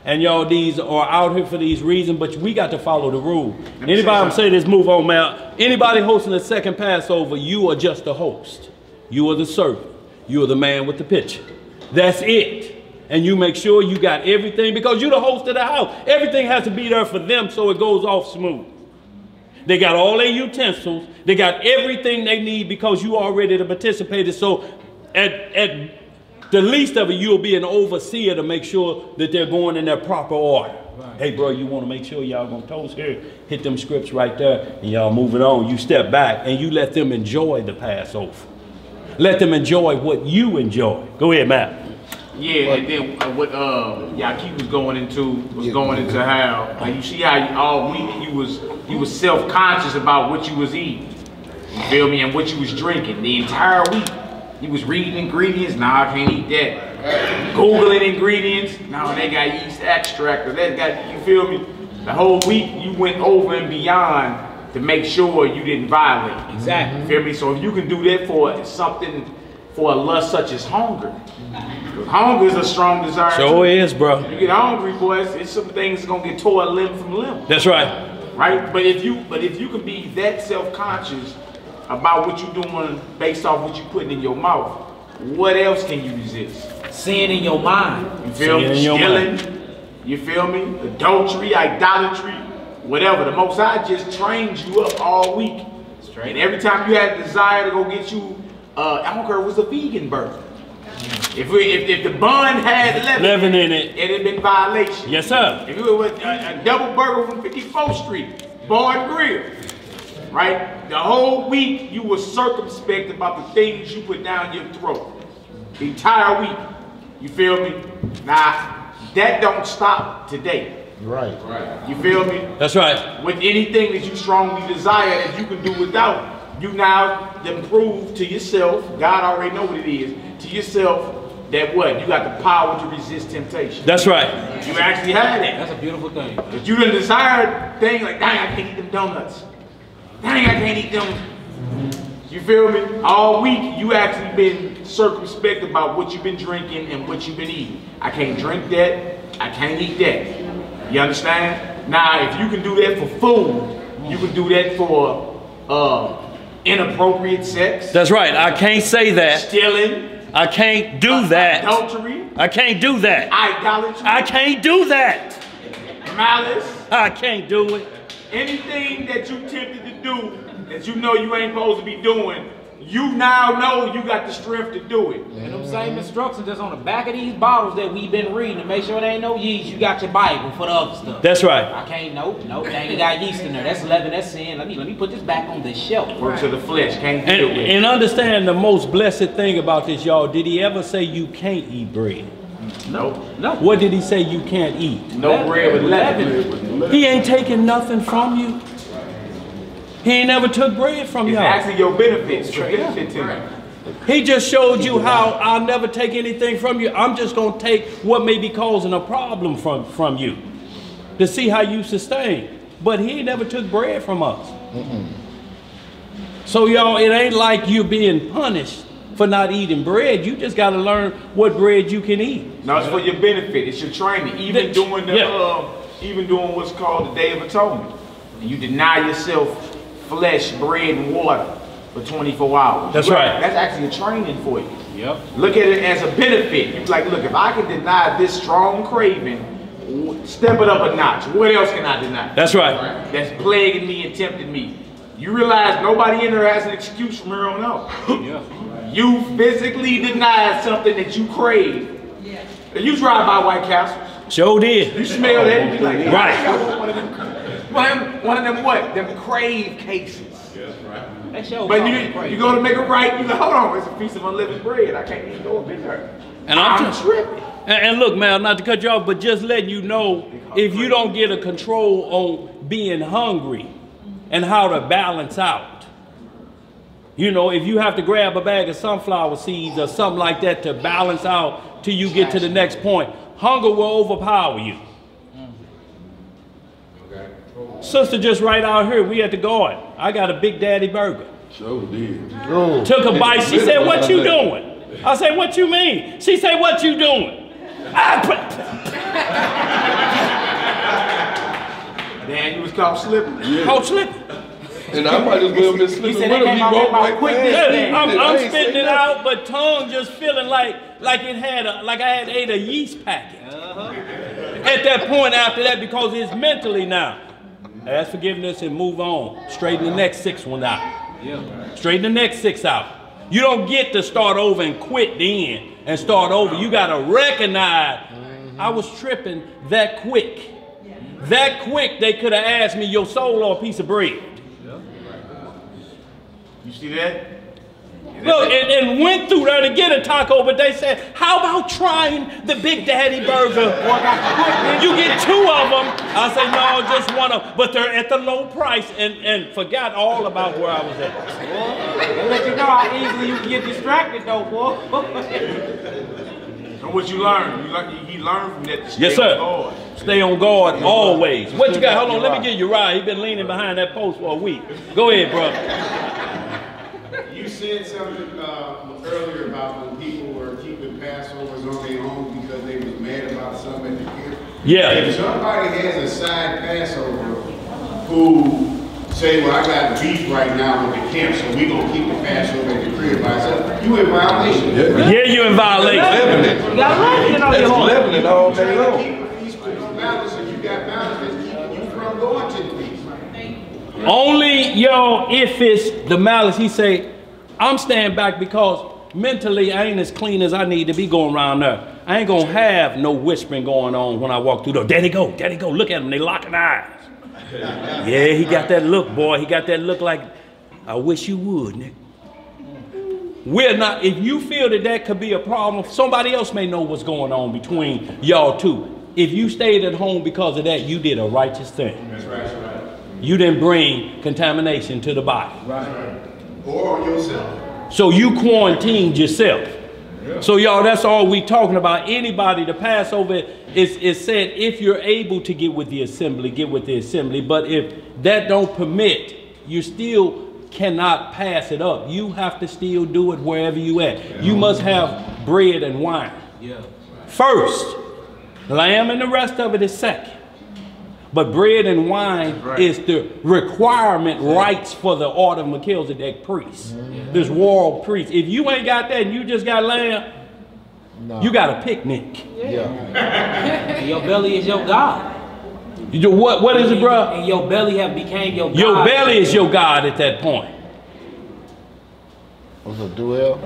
And y'all, these are out here for these reasons, but we got to follow the rule. Anybody say this, move on, man. Anybody hosting the second Passover, you are just the host. You are the servant. You are the man with the pitcher. That's it. And you make sure you got everything, because you're the host of the house. Everything has to be there for them so it goes off smooth. They got all their utensils. They got everything they need because you already participated. So at the least of it, you'll be an overseer to make sure that they're going in their proper order. Right. Hey, bro, you want to make sure y'all going to toast here, hit them scripts right there, and y'all move it on. You step back, and you let them enjoy the Passover. Let them enjoy what you enjoy. Go ahead, Matt. Yeah, and then what Yaki was going into how, like, you see how all week you was self-conscious about what you was eating. You feel me? And what you was drinking. The entire week, you was reading ingredients. Nah, I can't eat that. Googling ingredients. Nah, they got yeast extract, or that got, you feel me? The whole week you went over and beyond to make sure you didn't violate. Exactly. You feel me? So if you can do that for something for a lust such as hunger. Hunger is a strong desire. Sure is, bro. You get hungry, boys, it's some things that's gonna get tore limb from limb. That's right. Right? But if you can be that self-conscious about what you're doing based off what you're putting in your mouth, what else can you resist? Sin in your mind. You feel me? Stealing. You feel me? Adultery, idolatry, whatever. The Most High just trained you up all week. And every time you had a desire to go get you, I don't care if it was a vegan burger. If the bun had leaven in it, it had been violation. Yes, sir. If it was a double burger from 54th Street, bar and grill, right? The whole week you were circumspect about the things you put down your throat. The entire week. You feel me? Now, that don't stop today. Right. You feel me? That's right. With anything that you strongly desire that you can do without, you now then prove to yourself, God already know what it is, to yourself that what? You got the power to resist temptation. That's right. You actually have that. That's a beautiful thing. If you done desired thing like, dang, I can't eat them donuts. Dang, I can't eat them. You feel me? All week, you actually been circumspect about what you've been drinking and what you've been eating. I can't drink that. I can't eat that. You understand? Now, if you can do that for food, you can do that for inappropriate sex. That's right. I can't say that. Stealing. I can't do that. Adultery. I can't do that. Idolatry. I can't do that. Malice. I can't do it. Anything that you tempted to do that you know you ain't supposed to be doing, you now know you got the strength to do it. And them same instructions that's on the back of these bottles that we've been reading to make sure there ain't no yeast. You got your Bible for the other stuff. That's right. I can't, nope, dang, you got yeast in there. That's 11, that's sin. Let me put this back on the shelf. Works of the flesh, can't do it. And understand the most blessed thing about this, y'all. Did he ever say you can't eat bread? No. What did he say you can't eat? No bread with leaven. He ain't taking nothing from you. He ain't never took bread from It's y'all. actually your benefits. It's benefit to you. He just showed you how I'll never take anything from you. I'm just going to take what may be causing a problem from you to see how you sustain. But he never took bread from us. So y'all, it ain't like you being punished for not eating bread. You just got to learn what bread you can eat. No, it's for your benefit. It's your training. Even doing what's called the Day of Atonement. And you deny yourself flesh, bread, and water for 24 hours. That's right. That's actually a training for you. Yep. Look at it as a benefit. You're like, look, if I can deny this strong craving, step it up a notch. What else can I deny? That's right. That's plaguing me and tempting me. You realize nobody in there has an excuse from here on out. Yeah. You physically denied something that you crave. Yeah. You drive by White Castle. Sure did. You smell that and be like, right. One of them what? Them crave cases. Yes, right. But you go to make it right, you go, hold on, it's a piece of unleavened bread. I can't even go up in there. And I'm tripping. And look, man, not to cut you off, but just letting you know, if you don't get a control on being hungry and how to balance out. You know, if you have to grab a bag of sunflower seeds or something like that to balance out till you get to the next point, hunger will overpower you. Sister just right out here, we at the garden. I got a Big Daddy burger. Sure did. Took a bite. She said, "What you doing?" I said, "What you mean?" She said, "What you doing?" Man, you was caught slipping. Yeah. Caught slipping. And I might as well have been slipping with him. He walked right past. I'm spitting it out, but tongue just feeling like it had like I had ate a yeast packet. At that point after that, because it's mentally now. Ask forgiveness and move on. Straighten the next 6 one out. Yeah. Straighten the next 6 out. You don't get to start over and quit then and start over. You got to recognize I was tripping that quick. That quick they could have asked me your soul or a piece of bread. You see that? Look, and went through there to get a taco, but they said, how about trying the Big Daddy burger? You get 2 of them. I say, no, just 1 of them. But they're at the low price and forgot all about where I was at. They let you know how easily you can get distracted though, boy. And what you learn? He learned from that to stay Yes, sir. on guard. Stay on guard always. What you got? Hold on, let me get you right. He been leaning behind that post for a week. Go ahead, brother. You said something earlier about Passovers on their own because they was mad about something at the camp? Yeah. If somebody has a side Passover who say, well, I got beef right now with the camp, so we gonna keep the Passover at the crib by itself, you in violation. Yeah, you in violation. You got leavening on your home. Leveling all day long. Keep a feast with no balance, and you got balance that's keeping you from going to the feast. Only, yo, if it's the malice, he say, I'm staying back because mentally I ain't as clean as I need to be going around there. I ain't gonna have no whispering going on when I walk through the door. There they go, look at them, they locking eyes. Yeah, he got that look, boy. He got that look like, I wish you would, Nick. We're not, if you feel that that could be a problem, somebody else may know what's going on between y'all two. If you stayed at home because of that, you did a righteous thing. That's right, that's right. You didn't bring contamination to the body. Right. Or on yourself. So you quarantined yourself. Yeah. So y'all, that's all we talking about. Anybody, the Passover is said, if you're able to get with the assembly, get with the assembly. But if that don't permit, you still cannot pass it up. You have to still do it wherever you at. Yeah. You must have bread and wine. Yeah. First, lamb and the rest of it is second. But bread and wine is the requirement rights for the order of Melchizedek priest. This royal priest. If you ain't got that and you just got lamb, you got a picnic. And your belly is your God. What is it, bro? And your belly have became your God. Your belly is your God at that point. What's a duel?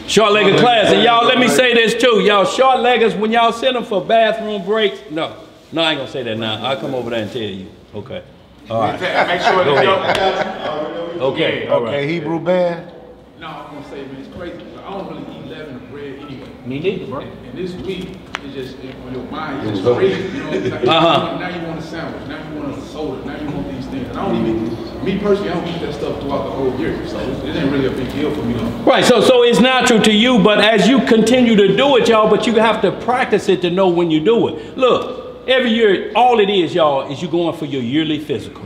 Short-legged class, and y'all, let me say this too. Y'all short-leggers, when y'all send them for bathroom breaks, no, I ain't gonna say that now. I'll come over there and tell you. Okay. All right. Make sure that Okay. All right. Okay, Hebrew band. No, I'm gonna say, man, it's crazy. I don't really eat leaven of bread anyway. Me neither, bro. And this week, it's just, on your mind, it's just crazy. You know, like, now you want a sandwich, now you want a soda, now you want these things. And I don't even, me personally, I don't eat that stuff throughout the whole year. So it ain't really a big deal for me though. Right, so it's natural to you, but as you continue to do it, y'all, but you have to practice it to know when you do it. Look, every year, all it is, y'all, is you going for your yearly physical.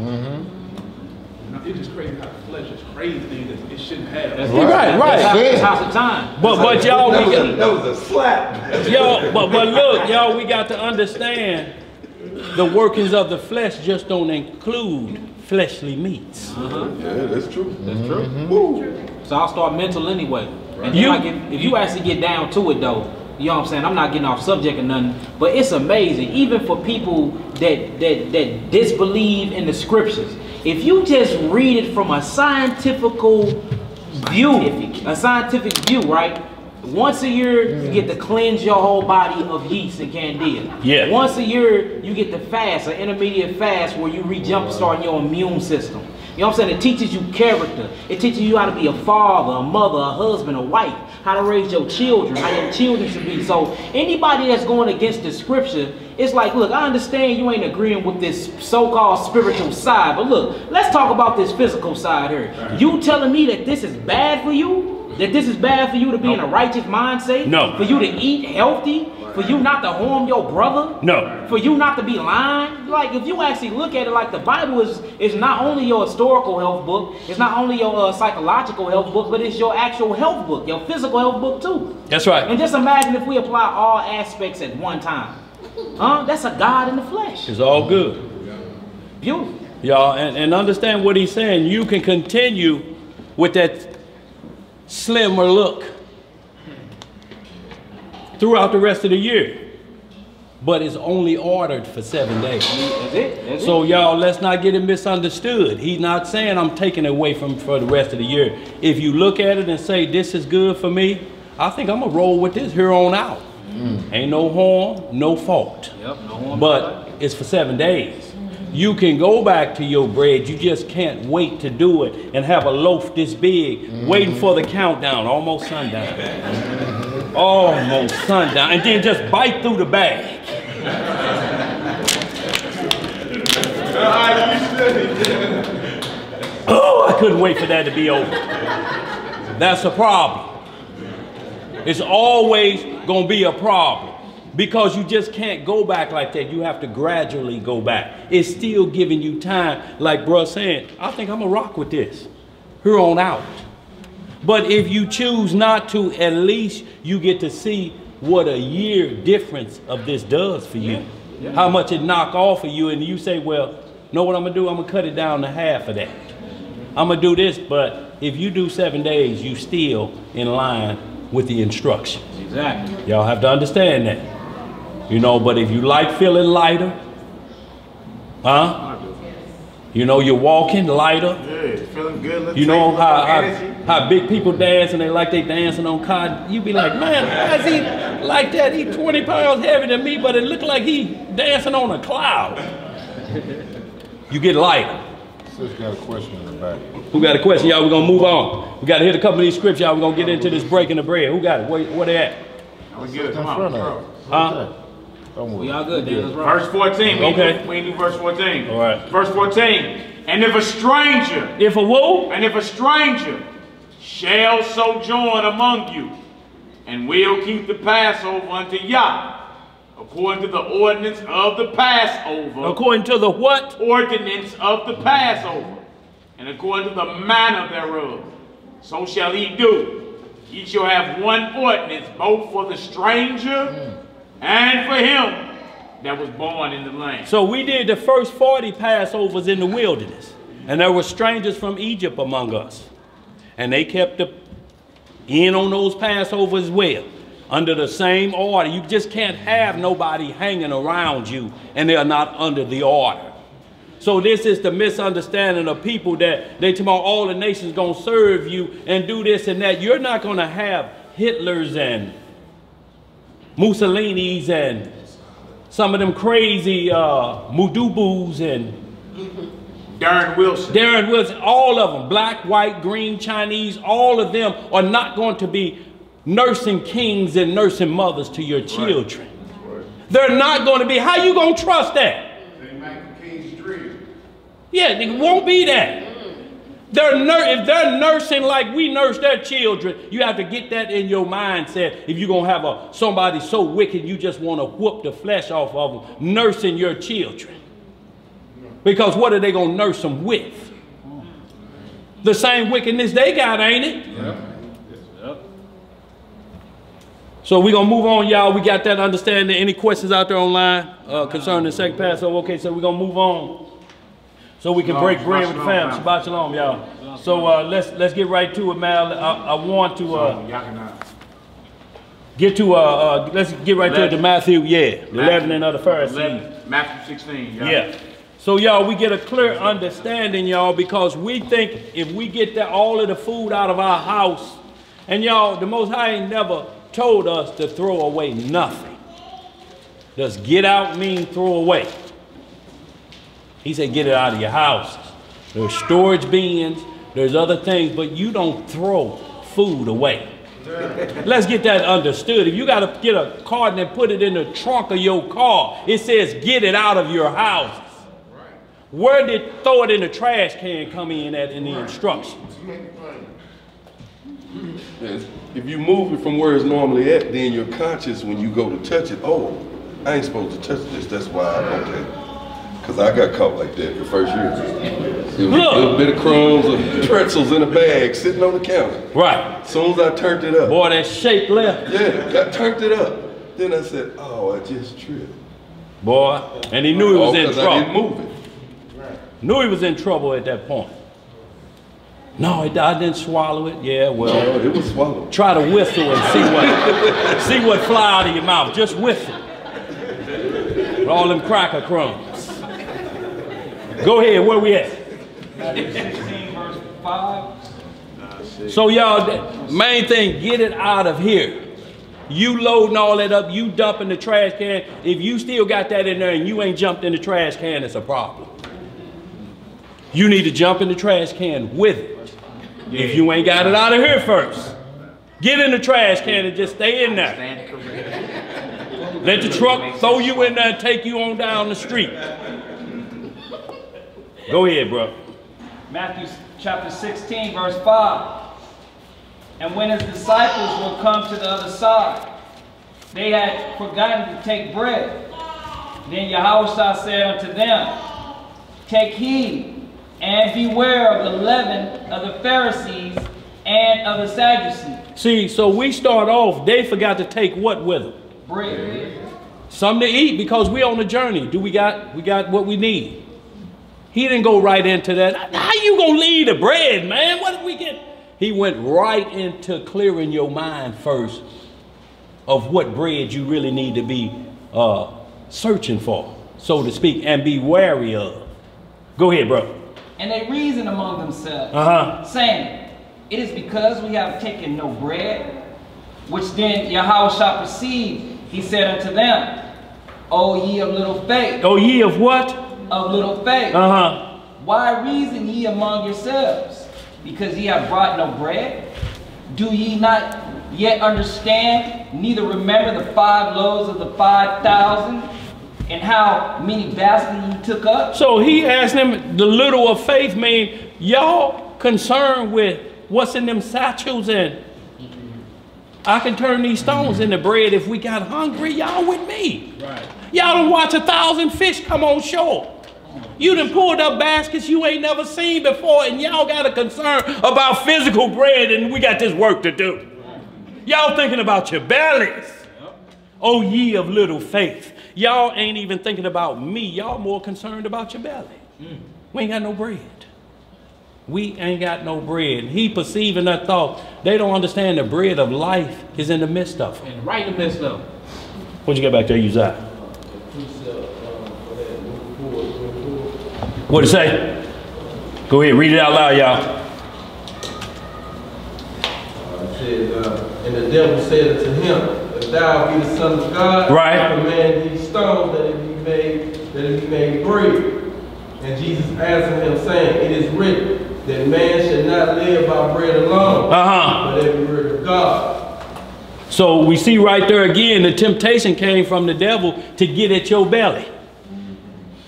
It's just crazy how the flesh is crazy thing that it shouldn't have. That's right. That's half the time. But y'all, that was a slap. Y'all, but look, y'all, we got to understand the workings of the flesh just don't include fleshly meats. Yeah, that's true. That's true. So I'll start mental anyway. And then like if you actually get down to it though, you know what I'm saying? I'm not getting off subject or nothing, but it's amazing. Even for people that disbelieve in the scriptures, if you just read it from a scientific view, right? Once a year, you get to cleanse your whole body of yeast and candida. Yeah. Once a year, you get to fast, an intermediate fast where you re-jumpstart your immune system. You know what I'm saying? It teaches you character. It teaches you how to be a father, a mother, a husband, a wife, how to raise your children, how your children should be. So anybody that's going against the scripture, it's like, look, I understand you ain't agreeing with this so-called spiritual side, but look, let's talk about this physical side here. You telling me that this is bad for you? That this is bad for you to be in a righteous mindset? No. For you to eat healthy? For you not to harm your brother? No. For you not to be lying? Like, if you actually look at it, like, the Bible is not only your historical health book, it's not only your psychological health book, but it's your actual health book, your physical health book too. That's right. And just imagine if we apply all aspects at one time. That's a God in the flesh. It's all good. Beautiful. Y'all, and understand what he's saying. You can continue with that slimmer look throughout the rest of the year, but it's only ordered for 7 days. That's it. So y'all, let's not get it misunderstood. He's not saying I'm taking it away for the rest of the year. If you look at it and say this is good for me, I think I'm gonna roll with this here on out. Ain't no harm, no fault. Yep, no harm. But it's for 7 days. You can go back to your bread. You just can't wait to do it and have a loaf this big, waiting for the countdown, almost sundown. Almost sundown, and then just bite through the bag. Oh, I couldn't wait for that to be over. That's a problem. It's always gonna be a problem because you just can't go back like that. You have to gradually go back. It's still giving you time, like bruh saying, I think I'm gonna rock with this here on out. But if you choose not to, at least you get to see what a year difference of this does for you. How much it knock off of you, and you say, well, know what I'm gonna do? I'm gonna cut it down to half of that. I'm gonna do this, but if you do 7 days, you still in line with the instructions. Exactly. Y'all have to understand that. You know, but if you like feeling lighter, you know, you're walking lighter. Yeah, feeling good. You know how big people dance and they like they dancing on cotton. You be like, man, why is he like that? He 20 pounds heavier than me, but it look like he dancing on a cloud. You get lighter. Sis got a question in the back. Who got a question, y'all? We're gonna move on. We gotta hit a couple of these scripts, y'all. We're gonna get into this breaking the bread. Who got it? Where they at? We good. Come front on. of it. Huh? Don't worry. We all good, Dan. Let's roll. Verse 14. Okay. We do verse 14. All right. Verse 14. And if a stranger, If a who? shall sojourn among you, and will keep the Passover unto Yah, according to the ordinance of the Passover. According to the what? Ordinance of the Passover, and according to the manner thereof, so shall he do. He shall have one ordinance, both for the stranger and for him that was born in the land. So we did the first 40 Passovers in the wilderness, and there were strangers from Egypt among us, and they kept in on those Passovers as well, under the same order. You just can't have nobody hanging around you and they're not under the order. So this is the misunderstanding of people that they tomorrow all the nations gonna serve you and do this and that. You're not gonna have Hitlers and Mussolinis and some of them crazy Mudubus and Darren Wilson, all of them, black, white, green, Chinese, all of them are not going to be nursing kings and nursing mothers to your children. Right. They're not going to be. How you going to trust that? Yeah, it won't be that. If they're nursing like we nurse their children, you have to get that in your mindset. If you're going to have somebody so wicked you just want to whoop the flesh off of them, nursing your children. Because what are they going to nurse them with? The same wickedness they got, ain't it? Yeah. So we're going to move on, y'all. We got that understanding. Any questions out there online concerning the second Passover? Okay, so we're going to move on so we can break bread with the family. Shabbat shalom, y'all. So let's get right to it, man. I want to let's get right to Matthew, the 11 of the Pharisees. Matthew 16, y'all. Yeah. So y'all, we get a clear understanding, y'all, because we think if we get all of the food out of our house, and y'all, the Most High ain't never told us to throw away nothing. Does get out mean throw away? He said get it out of your houses. There's storage bins, there's other things, but you don't throw food away. Let's get that understood. If you got to get a carton and put it in the trunk of your car, it says get it out of your houses. Where did throw it in the trash can come in at in the instructions? Yes. If you move it from where it's normally at, then you're conscious when you go to touch it. Oh, I ain't supposed to touch this. That's why I'm okay. Because I got caught like that the first year. It was a little bit of crumbs or pretzels in a bag sitting on the counter. Right. As soon as I turned it up. Boy, that shape left. Yeah, turned it up. Then I said, oh, I just tripped. Boy, and he knew he was in trouble. I didn't move it. Knew he was in trouble at that point. No, I didn't swallow it. Yeah, well, no, it was swallowed. Try to whistle and see what fly out of your mouth. Just whistle. With all them cracker crumbs. Go ahead, where we at? Matthew 16, verse 5. So y'all, main thing, get it out of here. You loading all that up, you dumping the trash can. If you still got that in there and you ain't jumped in the trash can, it's a problem. You need to jump in the trash can with it. If you ain't got it out of here first. Get in the trash can and just stay in there. Let the truck throw you in there and take you on down the street. Go ahead, bro. Matthew chapter 16, verse 5. And when his disciples were come to the other side, they had forgotten to take bread. Then Yahushua said unto them, take heed and beware of the leaven of the Pharisees and of the Sadducees. See, so we start off, they forgot to take what with them? Bread. Something to eat, because we on the journey. We got what we need. He didn't go right into that. How you gonna leave the bread, man? What did we get? He went right into clearing your mind first of what bread you really need to be searching for, so to speak, and be wary of. Go ahead, bro. And they reasoned among themselves, saying, it is because we have taken no bread. Which then Yahweh perceived. He said unto them, O ye of little faith. O ye of what? Of little faith. Why reason ye among yourselves? Because ye have brought no bread? Do ye not yet understand, neither remember the 5 loaves of the 5,000, and how many baskets ye took up? So he asked them, the little of faith mean, y'all concerned with what's in them satchels, and I can turn these stones into bread if we got hungry. Y'all with me. Right. Y'all done watch 1,000 fish come on shore. You done pulled up baskets you ain't never seen before, and y'all got a concern about physical bread, and we got this work to do. Y'all thinking about your bellies. Oh, ye of little faith. Y'all ain't even thinking about me. Y'all more concerned about your belly. We ain't got no bread. We ain't got no bread. He perceiving that thought. They don't understand the bread of life is in the midst of them. And right in the midst of them. What'd you get back there, Uzziah? What'd it say? Go ahead, read it out loud, y'all. It says, and the devil said unto him, if thou be the Son of God, right, command these stones that it be made bread. And Jesus answered him, saying, it is written, that man should not live by bread alone, but every word of God. So we see right there again, the temptation came from the devil to get at your belly.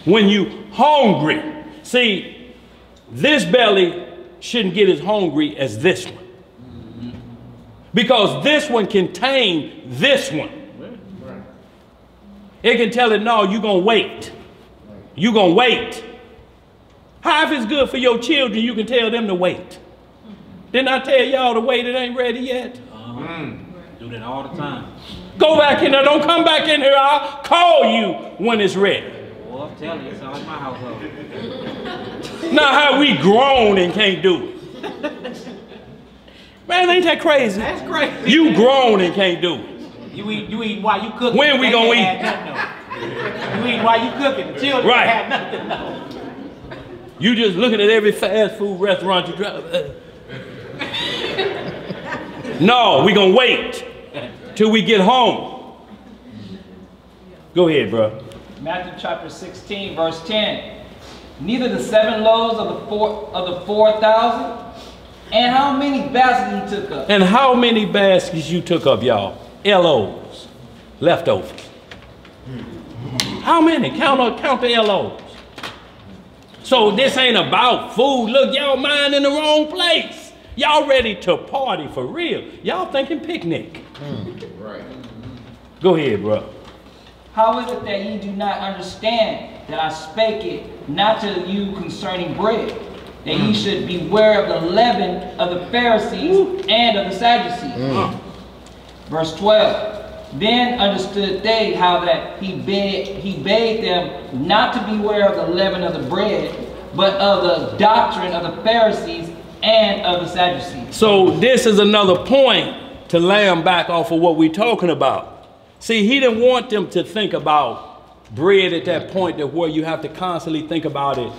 When you hungry, see, this belly shouldn't get as hungry as this one, because this one contains this one. It can tell it, no, you're gonna wait. You're gonna wait. How if it's good for your children, you can tell them to wait. Didn't I tell y'all to wait, it ain't ready yet? Do that all the time. Go back in there, don't come back in here, I'll call you when it's ready. Well, I'm telling you, it's all like my household. Now how we grown and can't do it. Man, ain't that crazy? That's crazy. You grown and can't do it. You eat while you cooking. When we gonna eat? You eat while you cooking. The children right. have nothing, no. You just looking at every fast food restaurant you drive. No, we gonna wait till we get home. Go ahead, bro. Matthew chapter 16, verse 10. Neither the 7 loaves of the 4,000, and how many baskets you took up? And how many baskets you took up, y'all? LOs, leftovers. How many? Count the LOs. So this ain't about food. Look, y'all mind in the wrong place. Y'all ready to party for real. Y'all thinking picnic. Right. Go ahead, bro. How is it that ye do not understand that I spake it not to you concerning bread, that ye should beware of the leaven of the Pharisees and of the Sadducees? Verse 12. Then understood they how that he bade them not to beware of the leaven of the bread, but of the doctrine of the Pharisees and of the Sadducees. So this is another point to lamb back off of what we're talking about. See, he didn't want them to think about bread at that point to where you have to constantly think about it,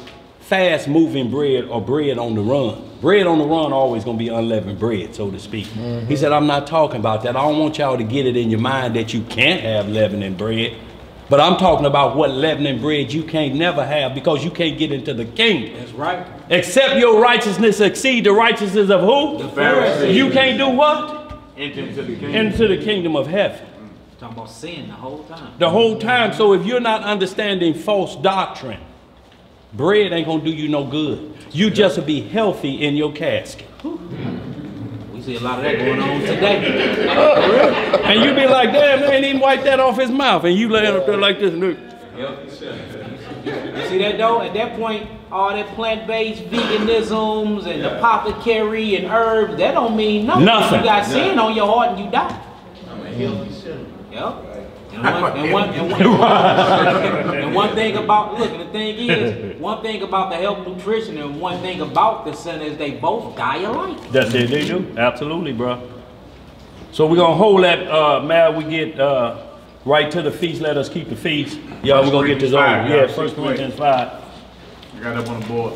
fast moving bread or bread on the run. Bread on the run always gonna be unleavened bread, so to speak. He said, I'm not talking about that. I don't want y'all to get it in your mind that you can't have leavening bread. But I'm talking about what leavening bread you can't never have, because you can't get into the kingdom. That's right. Except your righteousness exceed the righteousness of who? The Pharisees. You can't do what? Into the kingdom. Into the kingdom of heaven. Talking about sin the whole time. The whole time. So if you're not understanding false doctrine, bread ain't gonna do you no good. You just will be healthy in your casket. We see a lot of that going on today. And you be like, damn, they ain't even wiped that off his mouth. And you laying up there like this. You see that though? At that point, all that plant-based veganisms and apothecary and herbs, that don't mean nothing. Nothing. You got sin on your heart and you die. I'm a healthy sinner. Yep. And one thing about, look, the thing is, one thing about the health nutrition and one thing about the sinner is they both die alike. That's it, they do. Absolutely, bro. So we're gonna hold that, man, we get right to the feast. Let us keep the feast. Y'all, we're gonna get this over. Yeah, 1 Corinthians 5. I got up on the board.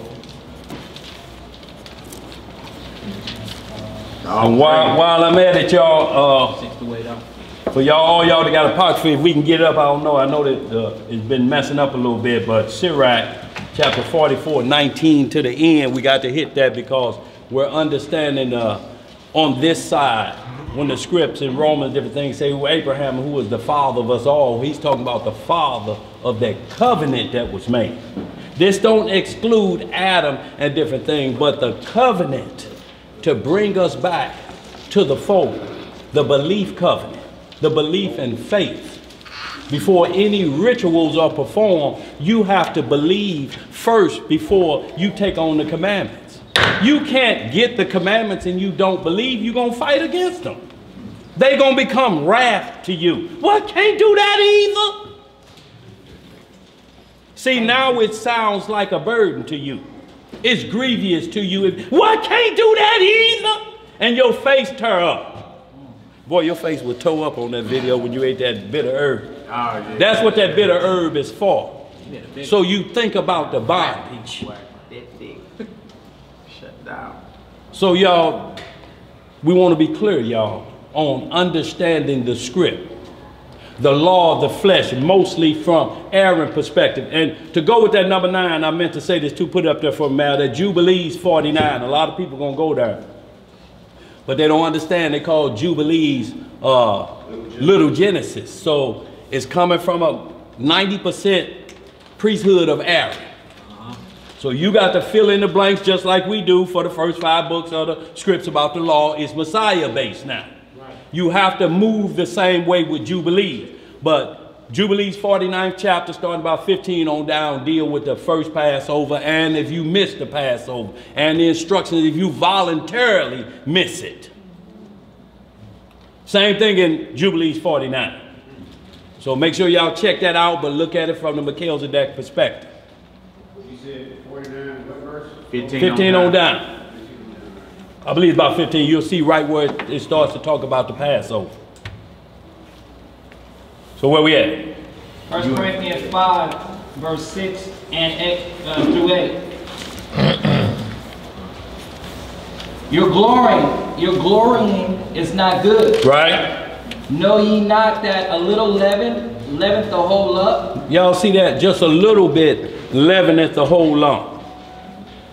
And while I'm at it, y'all, for y'all, all y'all that got apocryphy, if we can get it up, I don't know. I know that it's been messing up a little bit, but Sirach, chapter 44, 19 to the end, we got to hit that because we're understanding on this side, when the scripts in Romans, different things say, well, Abraham, who was the father of us all, he's talking about the father of that covenant that was made. This don't exclude Adam and different things, but the covenant to bring us back to the fold, the belief covenant, the belief and faith. Before any rituals are performed, you have to believe first before you take on the commandments. You can't get the commandments and you don't believe, you're going to fight against them. They're going to become wrath to you. Well, I can't do that either. See, now it sounds like a burden to you. It's grievous to you. Well, I can't do that either. And your face tear up. Boy, your face will toe up on that video when you ate that bitter herb. Oh, yeah. That's what that bitter herb is for. So you think about the bondage. Shut down. So y'all, we want to be clear, y'all, on understanding the script. The law of the flesh, mostly from Aaron's perspective. And to go with that number 9, I meant to say this too, put it up there for a minute, that Jubilees 49. A lot of people going to go there. But they don't understand, they call Jubilees Little Genesis. So it's coming from a 90% priesthood of Aaron. So you got to fill in the blanks just like we do for the first 5 books of the scripts about the law. It's Messiah based now. You have to move the same way with Jubilees. But Jubilees 49th chapter, starting about 15 on down, deal with the first Passover and if you miss the Passover. And the instructions if you voluntarily miss it. Same thing in Jubilees 49. So make sure y'all check that out, but look at it from the Melchizedek perspective. You said 49, what verse? 15 on down. I believe it's about 15. You'll see right where it starts to talk about the Passover. So where we at? 1 Corinthians 5, verse 6 and 8 through 8. Your glorying is not good. Right. Know ye not that a little leaven leaveneth the whole lump? Y'all see that? Just a little bit leaveneth the whole lump.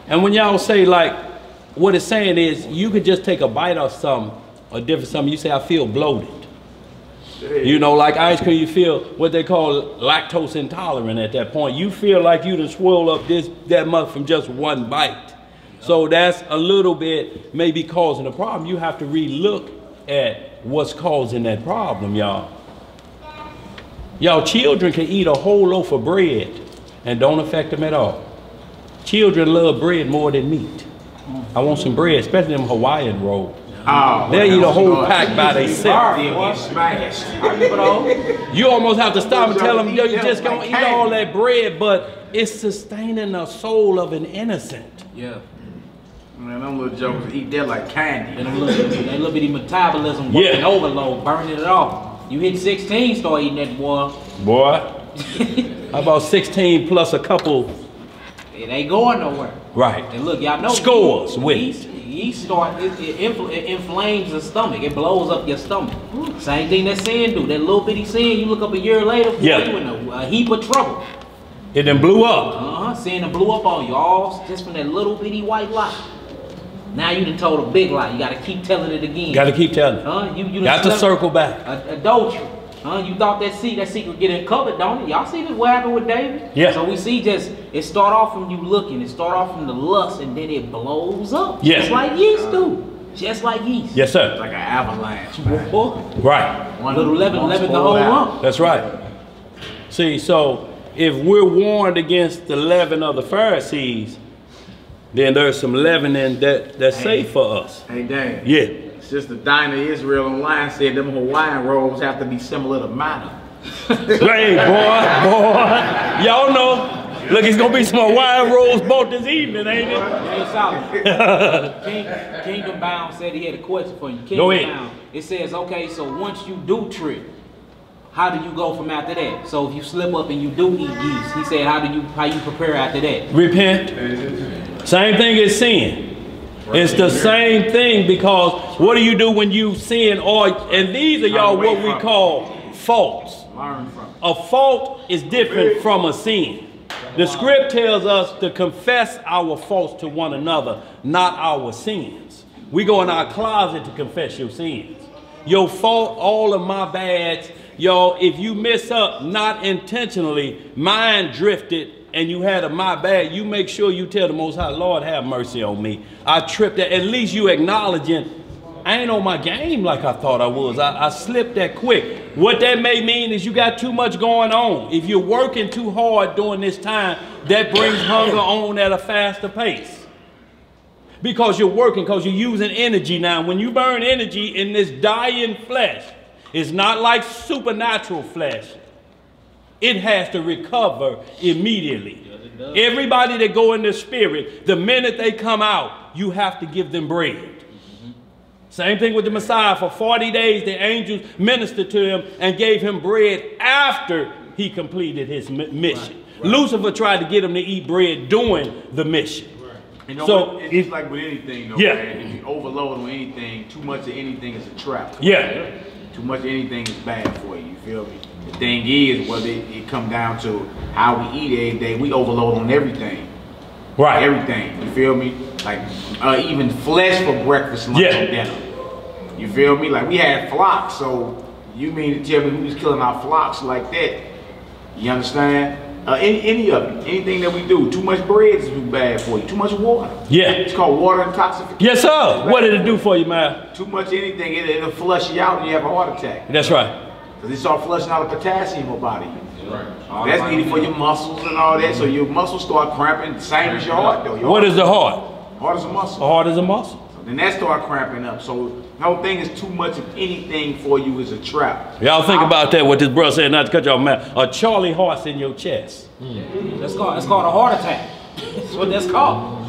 And when y'all say like, what it's saying is you could just take a bite of something, or different something, you say, I feel bloated. You know, like ice cream, you feel what they call lactose intolerant at that point. You feel like you done swirl up that much from just one bite. So that's a little bit maybe causing a problem. You have to re-look at what's causing that problem, y'all. Y'all, children can eat a whole loaf of bread and don't affect them at all. Children love bread more than meat. I want some bread, especially them Hawaiian rolls. Oh, they'll eat a whole pack by themselves. You almost have to stop and tell them, yo, you just gonna eat all that bread, but it's sustaining the soul of an innocent. Yeah. Man, them little jokers eat that like candy. And that little bitty metabolism working overload, burning it off. You hit 16, start eating that boy. Boy. How about 16 plus a couple? It ain't going nowhere. Right. And look, y'all know scores with yeast it inflames the stomach. It blows up your stomach. Same thing that sin do. That little bitty sin, you look up a year later, you in a heap of trouble. It done blew up. Sin done blew up on you, all just from that little bitty white lie. Now you done told a big lie. You gotta keep telling it again. Gotta keep telling it. You got to circle back. Adultery. You thought that secret get uncovered, don't it? Y'all see what happened with David? Yeah. So we see it start off from you looking, it start off from the lust, and then it blows up. Yeah. Just like yeast do. Just like yeast. Yes, sir. Like an avalanche. Right. One little leaven the whole lump. That's right. See, so if we're warned against the leaven of the Pharisees, then there's some leavening that's safe for us. Hey, Dan. Yeah. Sister Dinah Israel online said them Hawaiian robes have to be similar to mine. Hey, boy. Y'all know. Look, it's gonna be some Hawaiian rolls bought this evening, ain't it? Hey, Solomon. Kingdom Bound said he had a question for you. Go ahead. Bound, it says, okay, so once you do trip, how do you go from after that? So if you slip up and you do eat yeast, he said, how you prepare after that? Repent. Same thing as sin. It's the same thing, because what do you do when you sin? And these are y'all what we call faults. A fault is different from a sin. The script tells us to confess our faults to one another, not our sins. We go in our closet to confess your sins. Your fault, all of my bads. Y'all, if you mess up, not intentionally, mine drifted, and you had a my bad, you make sure you tell the Most High, Lord, have mercy on me. I tripped. At least you acknowledging, I ain't on my game like I thought I was. I slipped that quick. What that may mean is you got too much going on. If you're working too hard during this time, that brings hunger on at a faster pace. Because you're working, because you're using energy now. When you burn energy in this dying flesh, it's not like supernatural flesh. It has to recover immediately. Everybody that go in the spirit, the minute they come out, you have to give them bread. Same thing with the Messiah. For 40 days, the angels ministered to him and gave him bread after he completed his mission. Right. Lucifer tried to get him to eat bread during the mission. Right. You know, so it's just like with anything, though, yeah. Man. If you overload on anything, too much of anything is a trap. Yeah. Too much of anything is bad for you. You feel me? The thing is, whether it come down to how we eat every day, we overload on everything. Right. Everything. You feel me? Like even flesh for breakfast, lunch, and dinner. You feel me? Like we had flocks, so you mean to tell me we was killing our flocks like that? You understand? Any of it, anything that we do, too much bread is too bad for you. Too much water. Yeah. It's called water intoxication. Yes, sir. What did it do for you, man? Too much anything, it'll flush you out and you have a heart attack. That's right. Because it start flushing out the potassium in your body. Right. That's needed for your muscles and all that, so your muscles start cramping, same as your heart though. What is the heart? Heart is a muscle. The heart is a muscle. So then that start cramping up. So the whole thing is too much of anything for you is a trap. Y'all think about that, what this brother said, not to cut y'all mouth. A Charlie horse in your chest. That's called a heart attack. That's what that's called.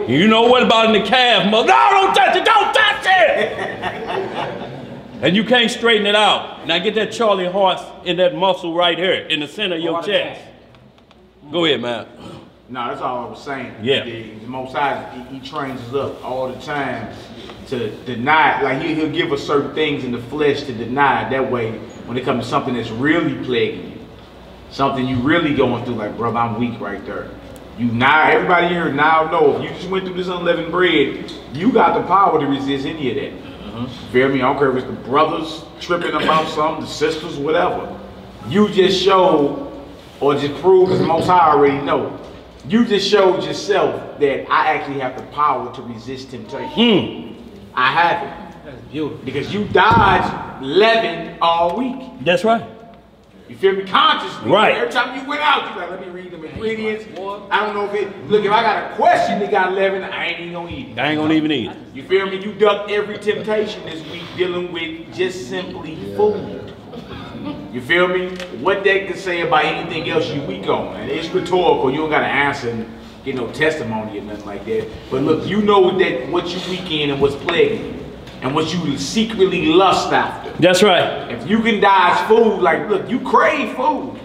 You know what about in the calf, mother? No, don't touch it, don't touch it! And you can't straighten it out. Now get that Charlie horse in that muscle right here, in the center of your chest. Go ahead, man. No, that's all I was saying. Yeah. The Most High, he trains us up all the time to deny. Like he'll give us certain things in the flesh to deny. That way, when it comes to something that's really plaguing you, something you really going through, like, brother, I'm weak right there. You now, everybody here now know, if you just went through this unleavened bread, you got the power to resist any of that. Feel me? I don't care if it's the brothers tripping about something, the sisters, whatever. You just showed, or just proved, because the Most High already know. You just showed yourself that I actually have the power to resist temptation. I have it. That's beautiful. Because you dodged leaven all week. That's right. You feel me? Consciously. Right. Every time you went out, you like, let me read them ingredients. I don't know if it, look, if I got a question that got leaven, I ain't even gonna eat it. I ain't gonna even eat it. You feel me? You ducked every temptation this week dealing with just simply food. You feel me? What they can say about anything else you weak on. And it's rhetorical. You don't got to answer and get no testimony or nothing like that. But look, you know that what you weak in and what's plaguing you. And what you secretly lust after. That's right. If you can dodge food, like, look, you crave food.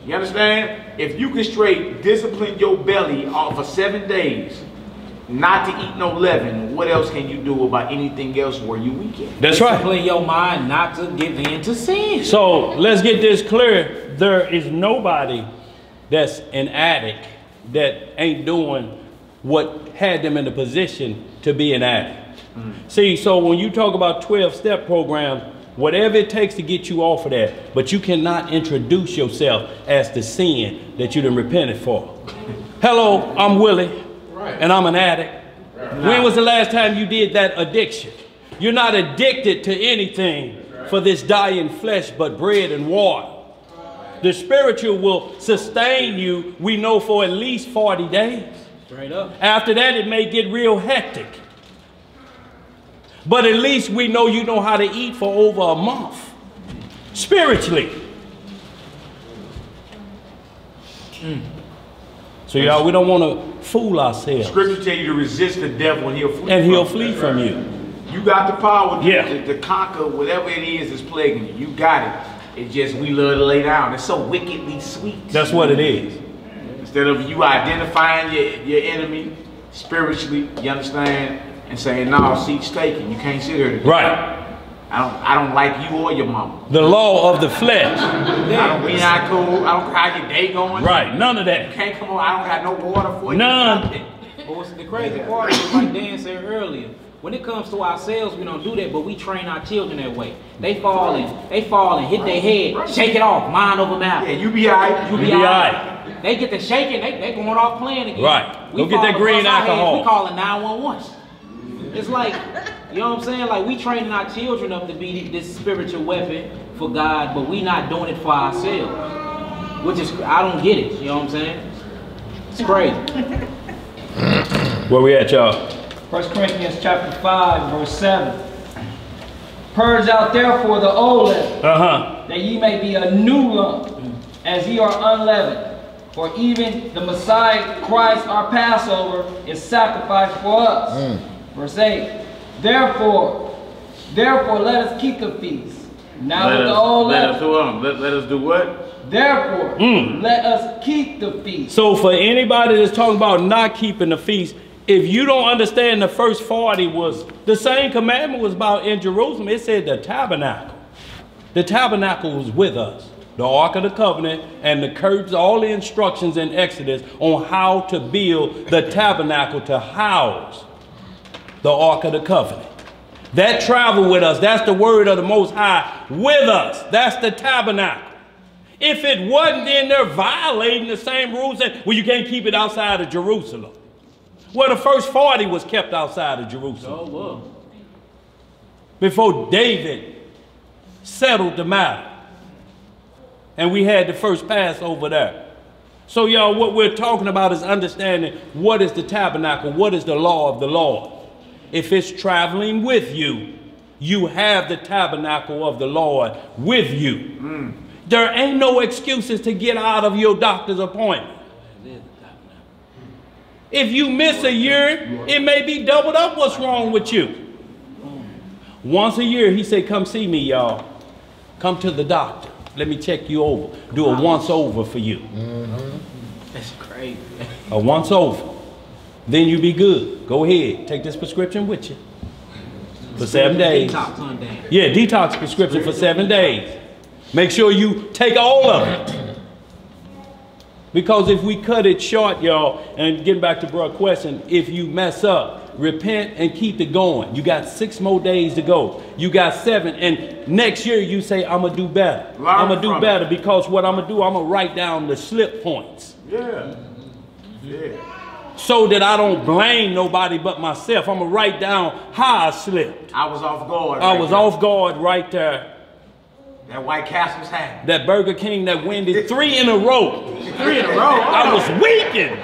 You understand? If you can straight discipline your belly for 7 days, not to eat no leaven, what else can you do about anything else where you weak in? That's right. Discipline your mind not to give in to sin. So let's get this clear. There is nobody that's an addict that ain't doing what had them in the position to be an addict. See, so when you talk about 12-step programs, whatever it takes to get you off of that, but you cannot introduce yourself as the sin that you done repented for. Hello, I'm Willie, and I'm an addict. When was the last time you did that addiction? You're not addicted to anything for this dying flesh but bread and water. The spiritual will sustain you, we know, for at least 40 days. Straight up. After that, it may get real hectic. But at least we know you know how to eat for over a month. Spiritually. So y'all, we don't want to fool ourselves. Scripture tell you to resist the devil and he'll flee from you. You got the power Yeah. to conquer whatever it is that's plaguing you. You got it. It's just we love to lay down. It's so wickedly sweet. That's what it is. Instead of you identifying your enemy spiritually, you understand, and saying, no, seat's taken. You can't sit here today. Right. I don't like you or your mama. The law of the flesh. We not cool. I don't care how your day going. Right. None of that. You can't come on. I don't got no water for you. None. But what's the crazy part is, like Dan said earlier, when it comes to ourselves, we don't do that, but we train our children that way. They fall and hit their head, shake it off, mind over matter. Yeah, you be alright. You be alright. They get the shaking, they going off playing again. Right. Go get that green alcohol. We calling 911. It's like, you know what I'm saying? Like, we training our children up to be this spiritual weapon for God, but we not doing it for ourselves. Which is, I don't get it. You know what I'm saying? It's crazy. Where we at, y'all? 1 Corinthians chapter 5, verse 7. Purge out therefore the old leaven, that ye may be a new lump, as ye are unleavened. For even the Messiah Christ our Passover is sacrificed for us. Verse 8. Therefore let us keep the feast. Now with the old leaven. Let us do what? Therefore let us keep the feast. So for anybody that's talking about not keeping the feast, if you don't understand the first 40 was, the same commandment was about in Jerusalem. It said the tabernacle. The tabernacle was with us. The Ark of the Covenant and the curtains, all the instructions in Exodus on how to build the tabernacle to house the Ark of the Covenant. That traveled with us. That's the word of the Most High with us. That's the tabernacle. If it wasn't, then they're violating the same rules that, well, you can't keep it outside of Jerusalem. Well, the first 40 was kept outside of Jerusalem. Oh, well. Before David settled the matter. And we had the first Passover there. So, y'all, what we're talking about is understanding what is the tabernacle, what is the law of the Lord. If it's traveling with you, you have the tabernacle of the Lord with you. There ain't no excuses to get out of your doctor's appointment. If you miss a year, it may be doubled up what's wrong with you. Once a year, he said, come see me, y'all. Come to the doctor. Let me check you over. Do a once over for you. That's crazy. A once over. Then you be good. Go ahead. Take this prescription with you. For 7 days. Detox on Dan. Yeah, detox prescription for 7 days. Make sure you take all of it. Because if we cut it short, y'all, and getting back to Bruh's question, if you mess up, repent and keep it going. You got 6 more days to go. You got 7, and next year you say, I'm gonna do better. I'm gonna do better because what I'm gonna do, I'm gonna write down the slip points. Yeah. So that I don't blame nobody but myself. I'm gonna write down how I slipped. I was off guard. I was off guard right there. That White Castle's hat. That Burger King, that Wendy's, 3 in a row. 3 in a row? I was weakened.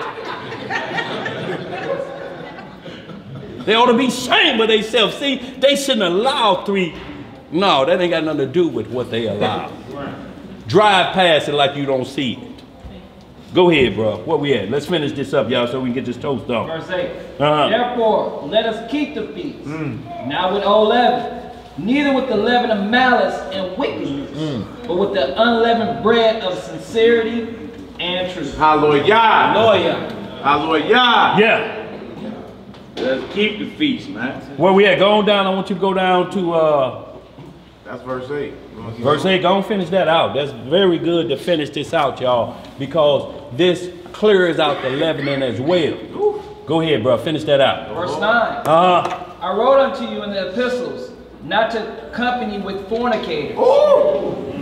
They ought to be ashamed of themselves. See, they shouldn't allow 3. No, that ain't got nothing to do with what they allow. Drive past it like you don't see it. Go ahead, bro. Where we at? Let's finish this up, y'all, so we can get this toast on. Verse 8. Therefore, let us keep the feast. Not with old leaven, neither with the leaven of malice and wickedness, but with the unleavened bread of sincerity and truth. Hallelujah. Hallelujah. Hallelujah. Yeah. Let's keep the feast, man. Where we at? Go on down. I want you to go down to that's verse 8. Verse 8, go and finish that out. That's very good to finish this out, y'all, because this clears out the leavening as well. Go ahead, bro. Finish that out. Verse 9. I wrote unto you in the epistles not to company with fornicators,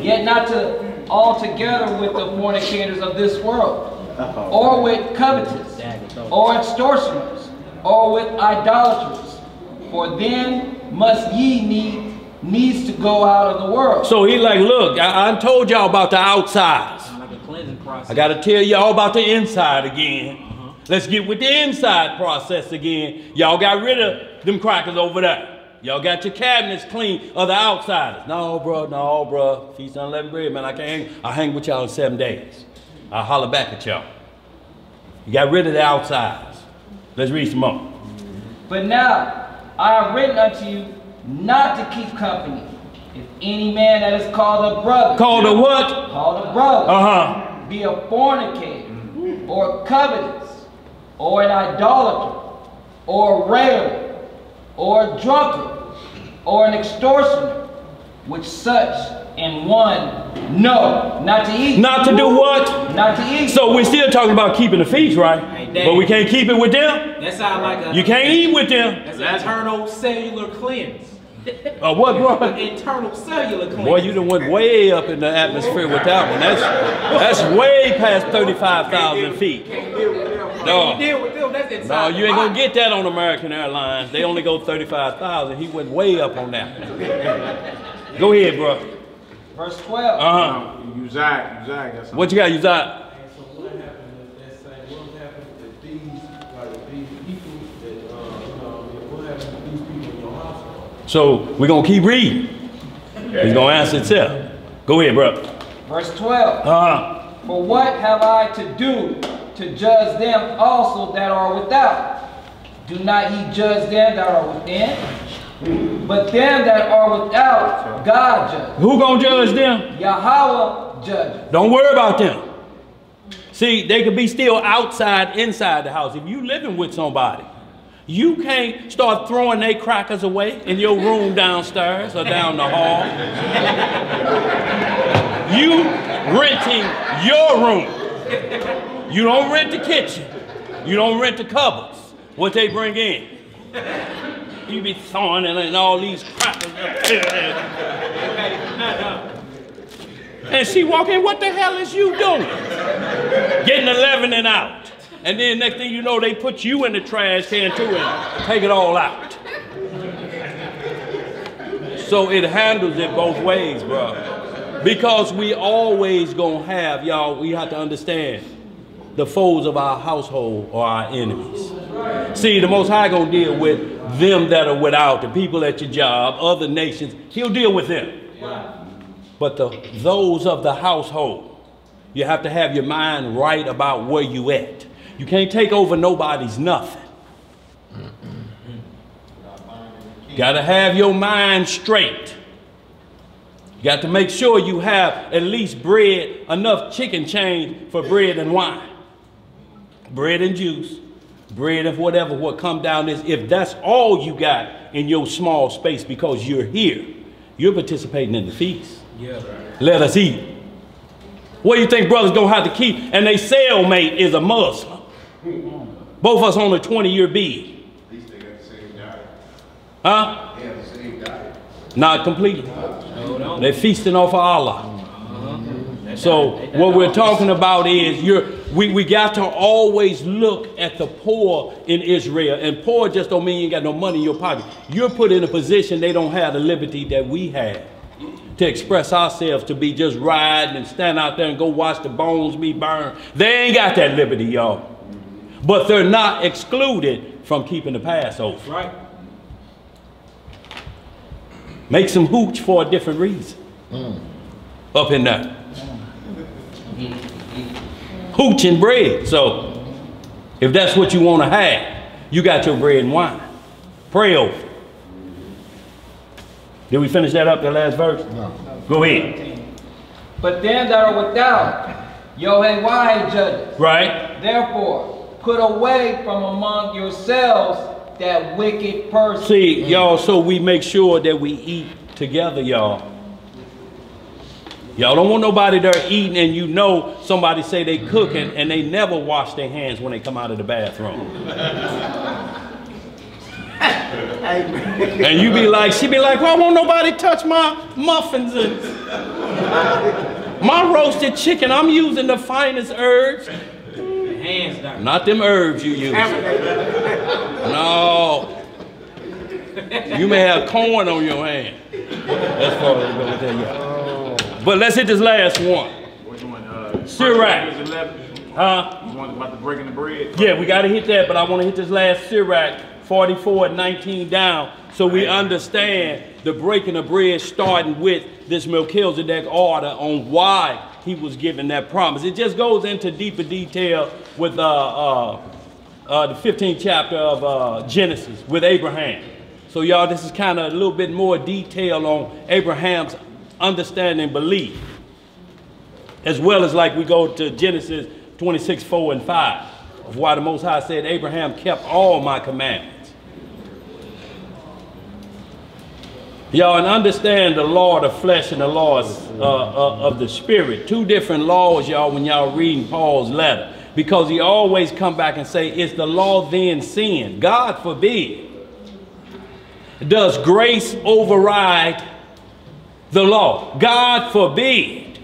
yet not to altogether with the fornicators of this world, or with covetous, or extortioners, or with idolaters. For then must ye needs to go out of the world. So he like, look, I told y'all about the outsides. process. I got to tell y'all about the inside again. Let's get with the inside process again. Y'all got rid of them crackers over there. Y'all got your cabinets clean of the outsiders. No, bro. Feast on unleavened bread, man. I'll hang with y'all in 7 days. I'll holler back at y'all. You got rid of the outsiders. Let's read some more. But now I have written unto you not to keep company. If any man that is called a brother. Called a what? Called a brother. Be a fornicator, or covetous, or an idolater, or a railer, or a drunkard, or an extortioner, which such in one, no, not to eat. Not to do what? Not to eat. So we're still talking about keeping the feast, right? Hey, but we can't keep it with them? That sounds like a... You can't eat with them. That's an internal cellular cleanse. What, bro? Internal cellular cleanse. Boy, you done went way up in the atmosphere with that one. That's way past 35,000 feet. No. No, you ain't gonna get that on American Airlines. They only go 35,000. He went way up on that. Go ahead, bro. Verse 12. Uzziah got something. What you got, Uzziah? So what happened if that same, what happened if these people that, what happened to these people in your household? So we're gonna keep reading. He's gonna answer itself. Go ahead, bro. Verse 12. For what have I to do to judge them also that are without? Do not ye judge them that are within? But them that are without, God judges. Who gonna judge them? Yahweh judges. Don't worry about them. See, they could be still outside, inside the house. If you living with somebody, you can't start throwing their crackers away in your room downstairs or down the hall. You renting your room. You don't rent the kitchen. You don't rent the cupboards. What they bring in. You be throwing and all these crackers up there. And she walk in, what the hell is you doing? Getting the leavening out. And then next thing you know, they put you in the trash can too and take it all out. So it handles it both ways, bro. Because we always gonna have, y'all, we have to understand, the foes of our household are our enemies. See, the Most High gonna deal with them that are without, the people at your job, other nations. He'll deal with them. But those of the household, you have to have your mind right about where you at. You can't take over nobody's nothing. You got to have your mind straight. You got to make sure you have at least bread, enough chicken change for bread and wine. Bread and juice, bread and whatever, what come down this. If that's all you got in your small space because you're here, you're participating in the feast. Yeah. Let us eat. What do you think brothers gonna have to keep? And they cellmate is a Muslim. Both of us on a 20-year bid. At least they got the same diet. Huh? They have the same diet. Not completely. They're feasting off of Allah. So what we're talking about is we got to always look at the poor in Israel. And poor just don't mean you ain't got no money in your pocket. You're put in a position they don't have the liberty that we have to express ourselves, to be just riding and stand out there and go watch the bones be burned. They ain't got that liberty, y'all. But they're not excluded from keeping the Passover. Right. Make some hooch for a different reason. Up in there. Hooch and bread. So if that's what you want to have, you got your bread and wine. Pray over. Did we finish that up, the last verse? No. Go ahead. But them that are without, Yahweh judges. Right. Therefore, put away from among yourselves that wicked person. See, y'all, so we make sure that we eat together, y'all. Y'all don't want nobody there eating and you know somebody say they cooking and they never wash their hands when they come out of the bathroom. And you be like, she be like, well, won't nobody touch my muffins and my roasted chicken. I'm using the finest herbs. Hands down. Not them herbs you use. No. You may have corn on your hand. That's what I'm going to tell you. But let's hit this last one. Sirach. Huh? You want about the breaking the bread? Yeah, we got to hit that, but I want to hit this last Sirach 44 and 19 down so we understand the breaking of bread starting with this Melchizedek order on why he was given that promise. It just goes into deeper detail with the 15th chapter of Genesis with Abraham. So y'all, this is kind of a little bit more detail on Abraham's understanding and belief. As well as like we go to Genesis 26, 4 and 5 of why the Most High said, Abraham kept all my commandments. Y'all, and understand the law of the flesh and the law of the spirit. Two different laws, y'all, when y'all reading Paul's letter. Because he always come back and say, is the law then sin? God forbid. Does grace override the law? God forbid.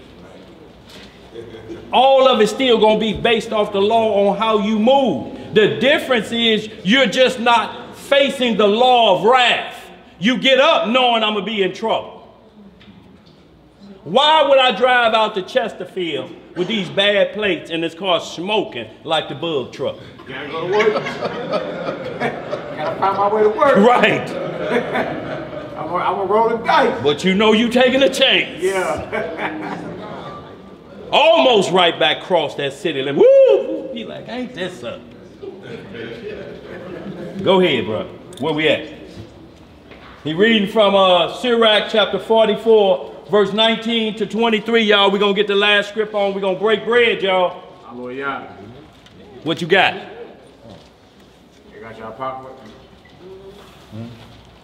All of it's still going to be based off the law on how you move. The difference is you're just not facing the law of wrath. You get up knowing I'm going to be in trouble. Why would I drive out to Chesterfield with these bad plates and this car smoking like the bug truck? Gotta go to work. Gotta find my way to work. Right. I'm a rolling dice. But you know you taking a chance. Yeah. Almost right back across that city limit. Woo! He like, ain't this up? Go ahead, bro. Where we at? He reading from Sirach chapter 44, verse 19 to 23, y'all. We're going to get the last script on. We're going to break bread, y'all. Hallelujah. What you got? You got your pocket?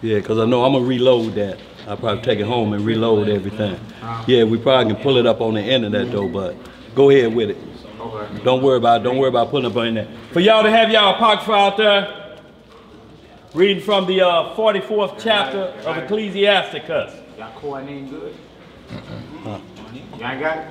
Yeah, because I know I'm going to reload that. I'll probably take it home and reload everything. Yeah, we probably can pull it up on the internet, though, but go ahead with it. Okay. Don't worry about putting it up on the internet. For y'all to have y'all apocrypha out there, reading from the 44th chapter of Ecclesiasticus. Y'all coin name good? Y'all ain't got it?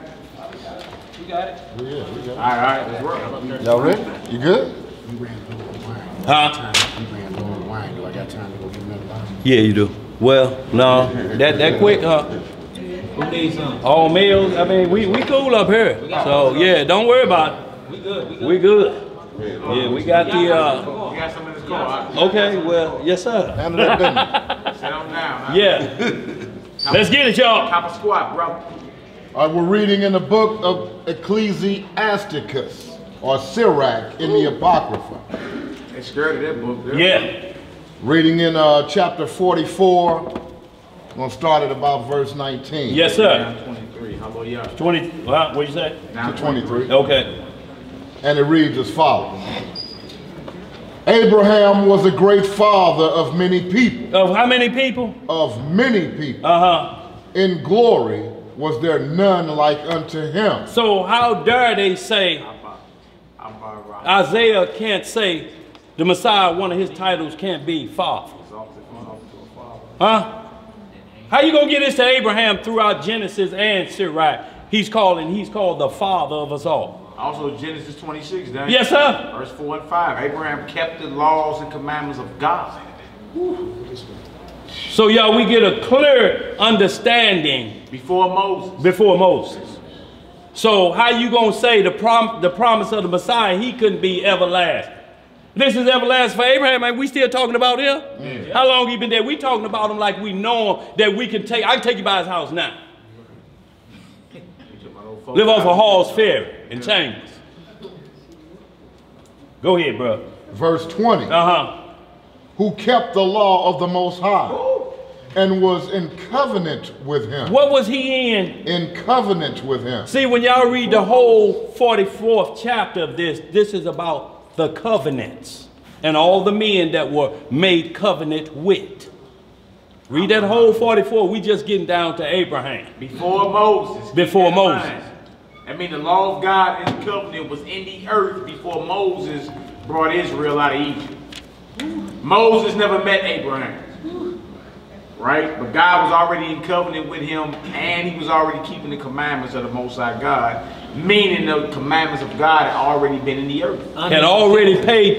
You got it? Yeah, we got it. All right, let's work. Y'all ready? You good? You ran low on wine. Huh? You ran low on wine. Do I got time to go get another bottle? Yeah, you do. Well, no, that quick, huh? Who needs some? All meals, I mean, we cool up here. So, yeah, don't worry about it. We good. We good. Yeah, we got the, We got some in this car. okay, well, yes, sir. Handle that business. Sit on down. Yeah. Let's get it, y'all. Top of squat, bro. All right, we're reading in the book of Ecclesiasticus, or Sirach in the Apocrypha. They scared of that book. There. Yeah. Reading in chapter 44, we're going to start at about verse 19. Yes, sir. Down 23. Hallelujah. 20, what'd you say? Down To 23. Okay. And it reads as follows. Abraham was a great father of many people. Of how many people? Of many people. Uh-huh. In glory was there none like unto him. So how dare they say Isaiah can't say the Messiah, one of his titles can't be father? Huh? How you gonna get this to Abraham throughout Genesis and Sirach? He's called the father of us all. Also Genesis 26, Dan. Yes, sir. Verse 4 and 5. Abraham kept the laws and commandments of God. So y'all, we get a clear understanding Before Moses. before Moses. So how you gonna say the promise of the Messiah, he couldn't be everlasting? This is everlasting for Abraham, man. We still talking about him? Yeah. How long he been there? We talking about him like we know him, that we can take. I can take you by his house now. Live off of Hall's Ferry in Chambers. Go ahead, bro. Verse 20. Uh-huh. Who kept the law of the Most High and was in covenant with him. What was he in? In covenant with him. See, when y'all read the whole 44th chapter of this is about the covenants and all the men that were made covenant with. Read that whole 44. We just getting down to Abraham. Before Moses. Before Moses. I mean, the law of God and the covenant was in the earth before Moses brought Israel out of Egypt. Moses never met Abraham. right? But God was already in covenant with him, and he was already keeping the commandments of the Most High God, meaning the commandments of God had already been in the earth. Had already paid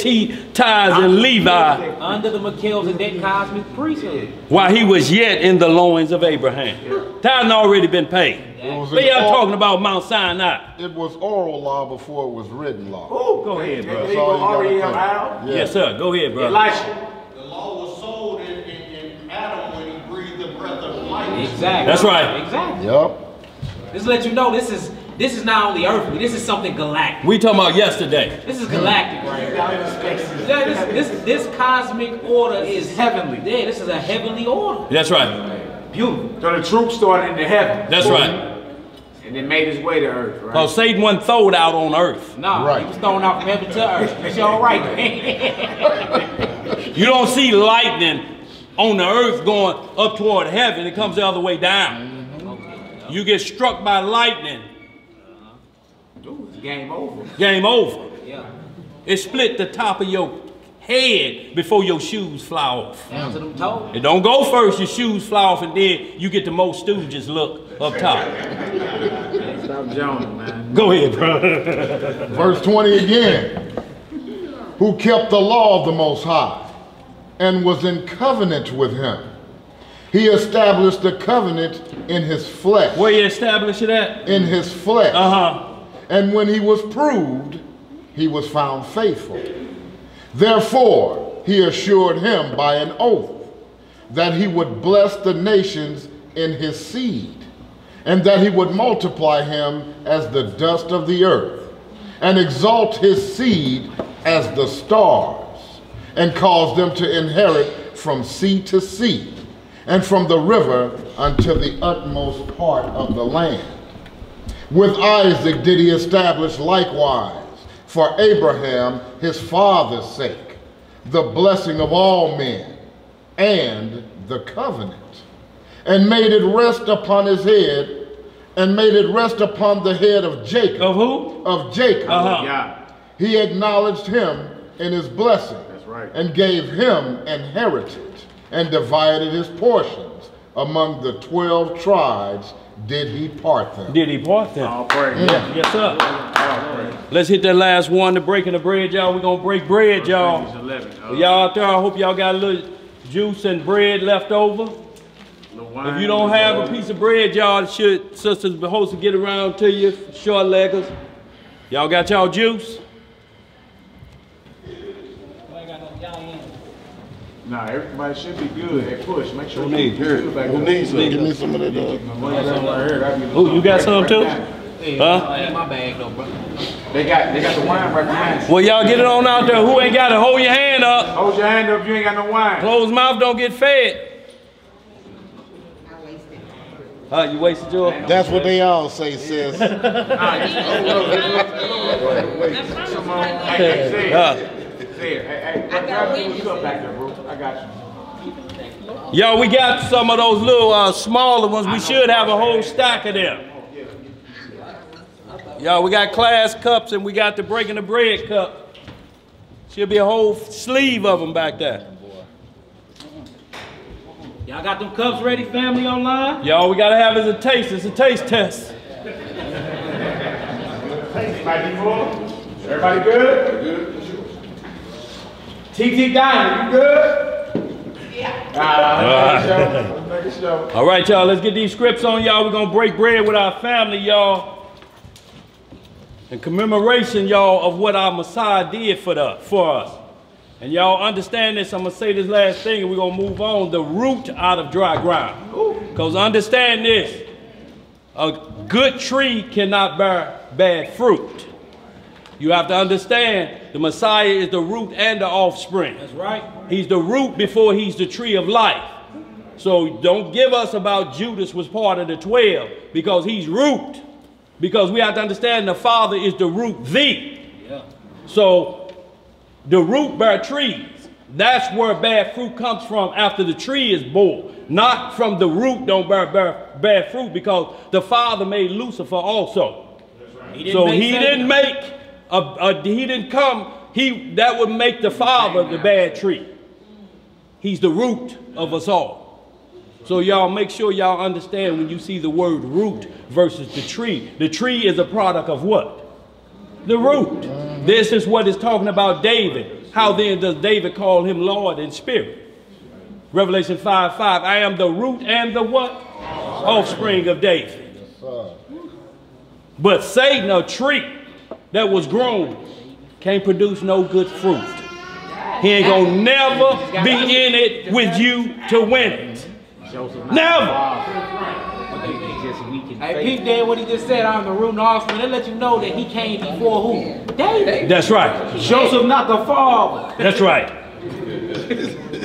tithes and Levi under the Melchizedek cosmic priesthood, while he was yet in the loins of Abraham. Tithes had already been paid. But y'all talking about Mount Sinai. It was oral law before it was written law. Oh, go ahead, bro. That's all you gotta Al? Yes, sir. Go ahead, bro. Elisha. The law was sold in Adam when he breathed the breath of life. Exactly. That's right. Exactly. Yep. This let you know this is not only earthly. This is something galactic. We talking about yesterday. This is galactic, right? Yeah, this cosmic order is heavenly. Yeah, this is a heavenly order. That's right. Beautiful. So the truth started in the heaven. That's right. And then made his way to earth, right? Because Satan wasn't thrown out on earth. No, Right. he was thrown out from heaven to earth. That's all right. You don't see lightning on the earth going up toward heaven. It comes the other way down. You get struck by lightning. It's game over. Game over. Yeah. It split the top of your head before your shoes fly off. Down to them toes. It don't go first, your shoes fly off, and then you get the most Stooges look up top. Stop joning, man. Go ahead, bro. Verse 20 again. Who kept the law of the Most High and was in covenant with him. He established the covenant in his flesh. Where you establish it at? In his flesh. Uh-huh. And when he was proved, he was found faithful. Therefore, he assured him by an oath that he would bless the nations in his seed, and that he would multiply him as the dust of the earth, and exalt his seed as the stars, and cause them to inherit from sea to sea, and from the river unto the utmost part of the land. With Isaac did he establish likewise, for Abraham his father's sake, the blessing of all men, and the covenant, and made it rest upon his head, and made it rest upon the head of Jacob. Of who? Of Jacob. Yeah. He acknowledged him in his blessing. That's right. And gave him an heritage, and divided his portions among the 12 tribes. Did he part them? Did he part them? All praise. Yeah. Yes, sir. All praise. Let's hit that last one, the breaking the bread, y'all. We're going to break bread, y'all. Y'all out there, I hope y'all got a little juice and bread left over. If you don't have a piece of bread, y'all, sisters supposed to get around to you, short leggers. Y'all got y'all juice? Nah, everybody should be good. Hey, push. Make sure Who you needs good back Who there. needs some? Give me some of that. Oh, you got some too? Hey, Huh? that ain't my bag though, bro. They got the wine right behind you. Well, y'all get it on out there. Who ain't got it? Hold your hand up. Hold your hand up if you ain't got no wine. Closed mouth don't get fed. You wasted yours? That's what they all say, sis. Come on. Hey, say it. Say it. Hey, grab me a cup back there, bro. I got you. Yo, we got some of those little smaller ones. We should have a whole stack of them. Yo, we got class cups and we got the breaking the bread cup. Should be a whole sleeve of them back there. Y'all got them cups ready, family online? Yo, we gotta have it as a taste. It's a taste test. Everybody good? Good. TT Diamond, you good? Yeah. Make a show. All right, y'all, let's get these scripts on, y'all. We're gonna break bread with our family, y'all. In commemoration, y'all, of what our Messiah did for us. And y'all understand this, I'm gonna say this last thing and we're gonna move on. The root out of dry ground. Because understand this, a good tree cannot bear bad fruit. You have to understand the Messiah is the root and the offspring. That's right. He's the root before he's the tree of life. So don't give us about Judas was part of the 12 because he's root. Because we have to understand the Father is the root, Yeah. So the root bear trees. That's where bad fruit comes from after the tree is born. Not from the root don't bear bad fruit because the Father made Lucifer also. He that would make the Father the bad tree. He's the root of us all. So y'all make sure y'all understand when you see the word root versus the tree. The tree is a product of what? The root. This is what is talking about David. How then does David call him Lord in spirit? Revelation 5:5. I am the root and the what? Offspring of David. But Satan, a tree that was grown, can't produce no good fruit. He ain't gonna never be in it with you to win it. Never. Hey, peep there what he just said on the root and offspring. They let you know that he came before who? David. That's right. Joseph, not the father. That's right.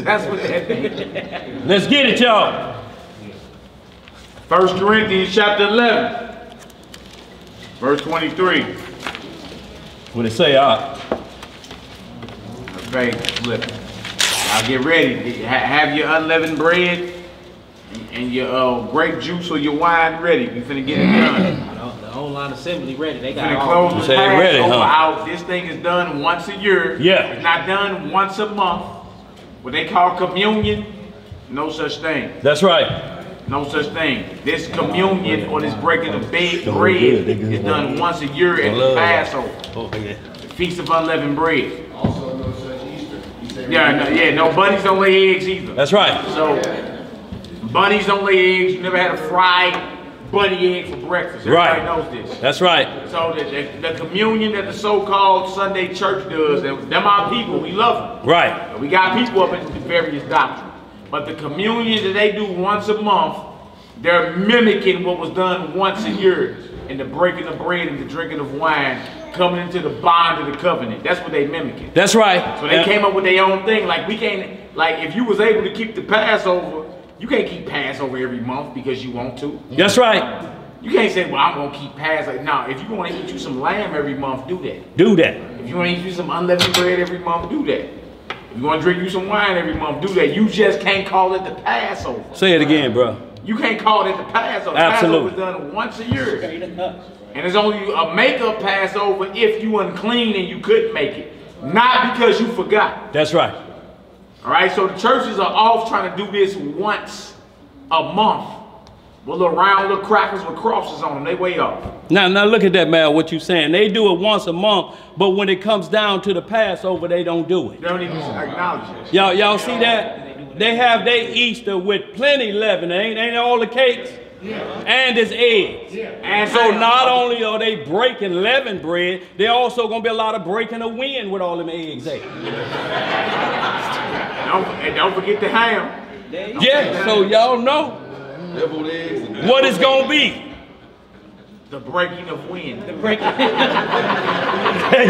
That's what that means. Let's get it, y'all. 1 Corinthians chapter 11, verse 23. What it say, Okay, flip. Now get ready. Have your unleavened bread and your grape juice or your wine ready. We finna get it done. The online assembly ready. They got Finna all close the Passover out. This thing is done once a year. Yeah. It's not done once a month. What they call communion, no such thing. That's right. No such thing. This communion or this breaking of bread is done once a year at the Passover. The Feast of Unleavened Bread. Also, no such Easter. No bunnies don't lay eggs either. That's right. So, bunnies don't lay eggs. You never had a fried bunny egg for breakfast. Everybody knows this. That's right. So the communion that the so-called Sunday church does, them our people, we love them. Right. We got people up in various doctrines. But the communion that they do once a month, they're mimicking what was done once a year in the breaking of bread and the drinking of wine, coming into the bond of the covenant. That's what they mimicking. That's right. So they came up with their own thing. Like we can't, like if you was able to keep the Passover, you can't keep Passover every month because you want to. That's right. You can't say, well, I'm going to keep Passover. No, if you want to eat you some lamb every month, do that. Do that. If you want to eat you some unleavened bread every month, do that. If you want to drink you some wine every month, do that. You just can't call it the Passover. Say it again, bro. You can't call it the Passover. Absolutely. Passover is done once a year. And it's only a makeup Passover if you unclean and you couldn't make it. Not because you forgot. That's right. All right, so the churches are off trying to do this once a month. With little round little crackers with crosses on them. They way off. Now look at that, man, what you saying. They do it once a month, but when it comes down to the Passover, they don't do it. They don't even acknowledge it. Y'all see that? They have their Easter with plenty leaven, ain't all the cakes? Yeah. And it's eggs. Yeah. And so not only are they breaking leavened bread, they're also going to be a lot of breaking of wind with all them eggs. Don't forget the ham. Yeah, so y'all know what it's going to be. The breaking of wind. The breaking.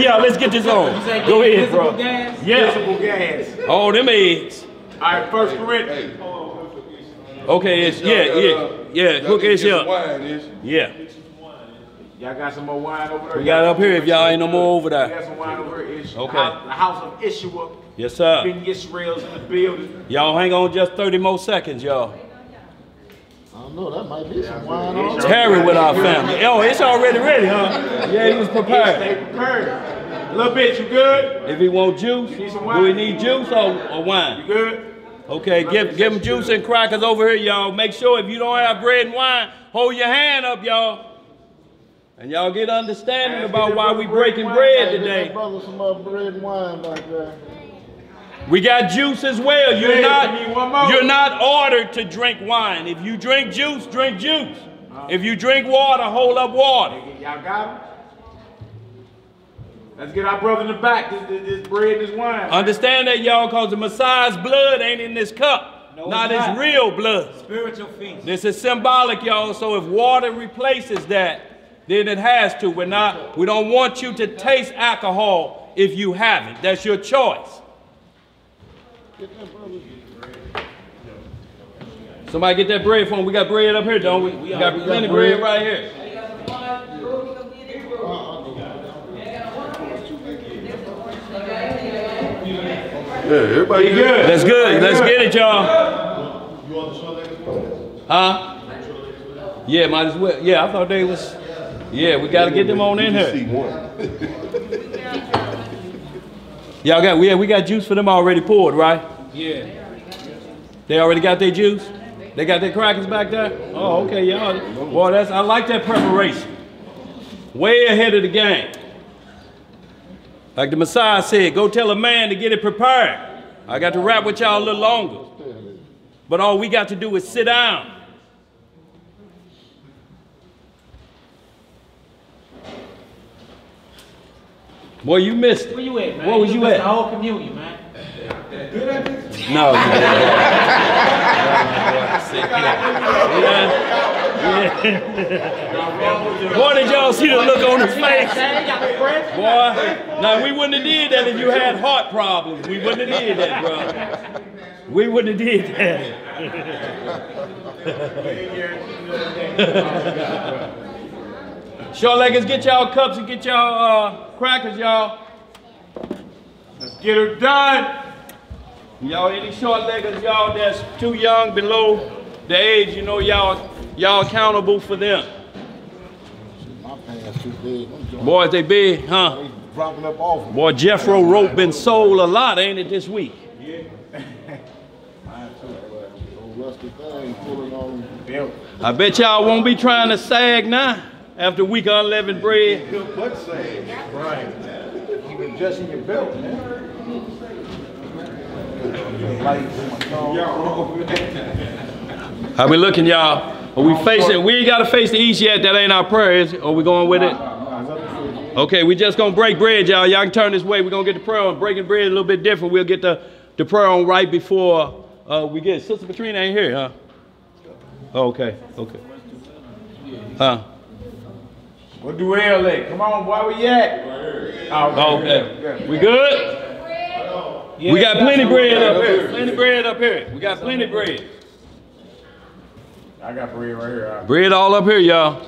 Yeah, let's get this on. Go ahead, bro. Gas? Yeah. Visible gas. Oh, them eggs. All right, 1 Corinthians. Okay, it's yeah. Cook this up. Yeah. Y'all got some more wine over there? We got it up here if y'all ain't no more over there. We got some wine over here. Okay. The house of Ishua. Yes, sir. Ben Yisrael's in the building. Y'all hang on just 30 more seconds, y'all. I don't know, that might be some wine on. Terry with our family. Oh, it's already ready, huh? Yeah, he was prepared. Stay prepared. A little bit, you good? If he want juice, need some wine? do he need juice or wine? You good? Okay, give him juice and crackers over here, y'all. Make sure if you don't have bread and wine, hold your hand up, y'all. And y'all get understanding about why we breaking bread today. Brother, some bread and wine back there. We got juice as well. You're not ordered to drink wine. If you drink juice, drink juice. If you drink water, hold up water. Y'all got him? Let's get our brother in the back. This bread, this wine. Understand that, y'all, because the Messiah's blood ain't in this cup. No, not his real blood. Spiritual feast. This is symbolic, y'all. So if water replaces that, then it has to. We don't want you to taste alcohol if you haven't. That's your choice. Somebody get that bread for him. We got bread up here, don't we? We got plenty of bread right here. Yeah, everybody good. That's good. Let's get it, y'all. Huh? Yeah, might as well. Yeah, I thought they was. Yeah, we got to get them on in here. Y'all got, we got juice for them already poured, right? Yeah. They already got their juice? They got their crackers back there? Oh, okay, y'all. Boy, I like that preparation. Way ahead of the game. Like the Messiah said, go tell a man to get it prepared. I got to rap with y'all a little longer. But all we got to do is sit down. Boy, you missed it. Where you at, man? Where was you at? The whole communion, man. No. Boy, did y'all see the look on his face? Boy, now we wouldn't have did that if you had heart problems. We wouldn't have did that, bro. We wouldn't have did that. Short-leggers, get y'all cups and get y'all crackers, y'all. Let's get her done. Y'all, any short-leggers, y'all that's too young, below the age, you know, y'all accountable for them. My pants too big. Boys, they big, huh? They dropping up off. Boy, Jeffro rope been sold a lot, ain't it, this week? Yeah. Rusty thing pulling on belt. I bet y'all won't be trying to sag now after a week of unleavened bread. What sag? Right. You been adjusting your belt, man. How we looking, y'all? Are we facing? We ain't got to face the east yet. That ain't our prayer, is it? Are we going with it? Okay, we just gonna break bread, y'all. Y'all can turn this way. We're gonna get the prayer on. Breaking bread a little bit different. We'll get the prayer on right before we get. Sister Katrina ain't here, huh? Oh, okay, okay. Huh? We'll do LA. Come on, where we at? Oh, okay. We good? Yeah, we got plenty bread up here. Plenty bread up here. We got plenty bread. I got bread right here. Bread all up here, y'all.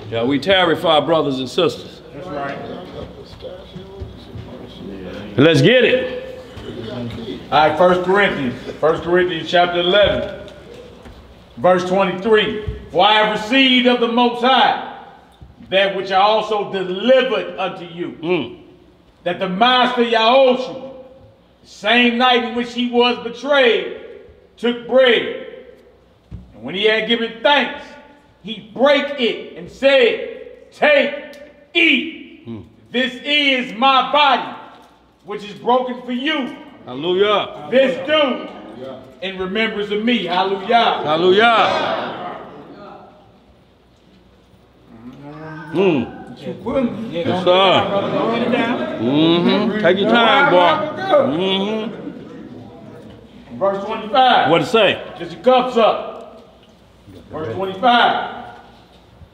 Yeah, we tarry for our brothers and sisters. That's right. Let's get it. All right, 1 Corinthians chapter 11, verse 23. For I have received of the Most High that which I also delivered unto you, that the master Yahushua, the same night in which he was betrayed, took bread. And when he had given thanks, he brake it and said, take, eat. This is my body, which is broken for you. Hallelujah. This do in remembrance of me. Hallelujah. Hallelujah. Yes, sir. Take your time, boy. Verse 25. What it say? Get your cups up. Verse 25.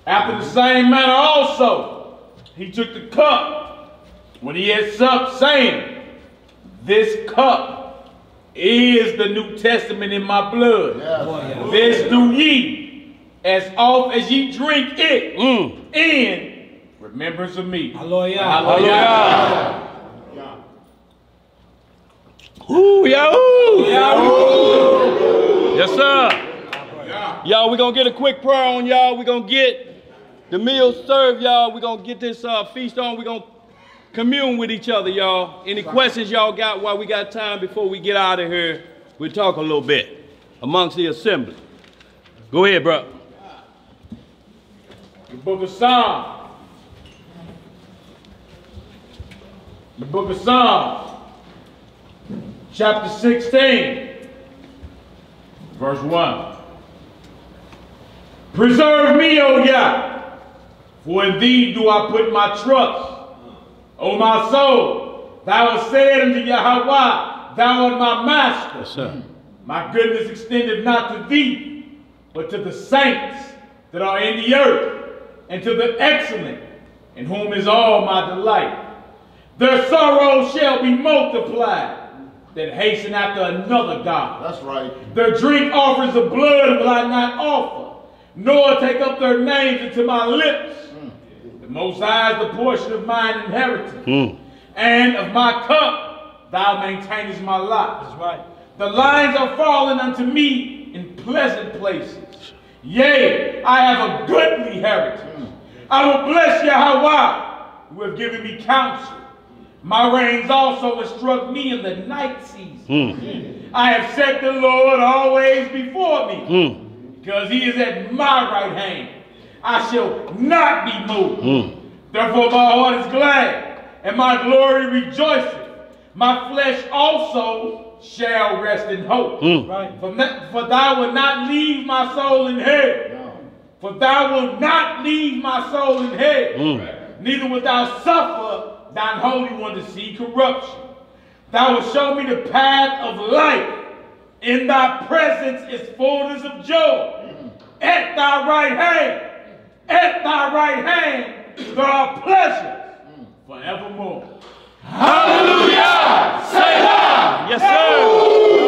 After the same manner also, he took the cup when he had supped, saying, this cup is the New Testament in my blood. This do ye as oft as ye drink it in remembrance of me. Hallelujah. Hallelujah. Ooh, yahoo! Yahoo! Yes, sir. Y'all, we're going to get a quick prayer on y'all. We're going to get the meal served, y'all. We're going to get this feast on. We're going to commune with each other, y'all. Any questions y'all got while we got time before we get out of here? We'll talk a little bit amongst the assembly. Go ahead, bro. The book of Psalms. The book of Psalms. Chapter 16. Verse 1. Preserve me, O Yah, for in thee do I put my trust. O my soul, thou hast said unto Yahweh, thou art my master. Yes, sir. My goodness extendeth not to thee, but to the saints that are in the earth, and to the excellent, in whom is all my delight. Their sorrows shall be multiplied, that hasten after another God. That's right. Their drink offers of blood will I not offer, nor take up their names into my lips. The Most High is the portion of mine inheritance, and of my cup thou maintainest my lot. That's right. The lines are fallen unto me in pleasant places. Yea, I have a goodly heritage. I will bless Yahweh, who have given me counsel. My reins also have struck me in the night season. I have set the Lord always before me, because he is at my right hand. I shall not be moved. Therefore my heart is glad, and my glory rejoiceth. My flesh also shall rest in hope. Right. For thou wilt not leave my soul in hell. No. For thou wilt not leave my soul in hell. Neither wilt thou suffer thine holy one to see corruption. Thou wilt show me the path of life. In thy presence is fullness of joy. At thy right hand, there are pleasures forevermore. Hallelujah! Say that! Yes, sir!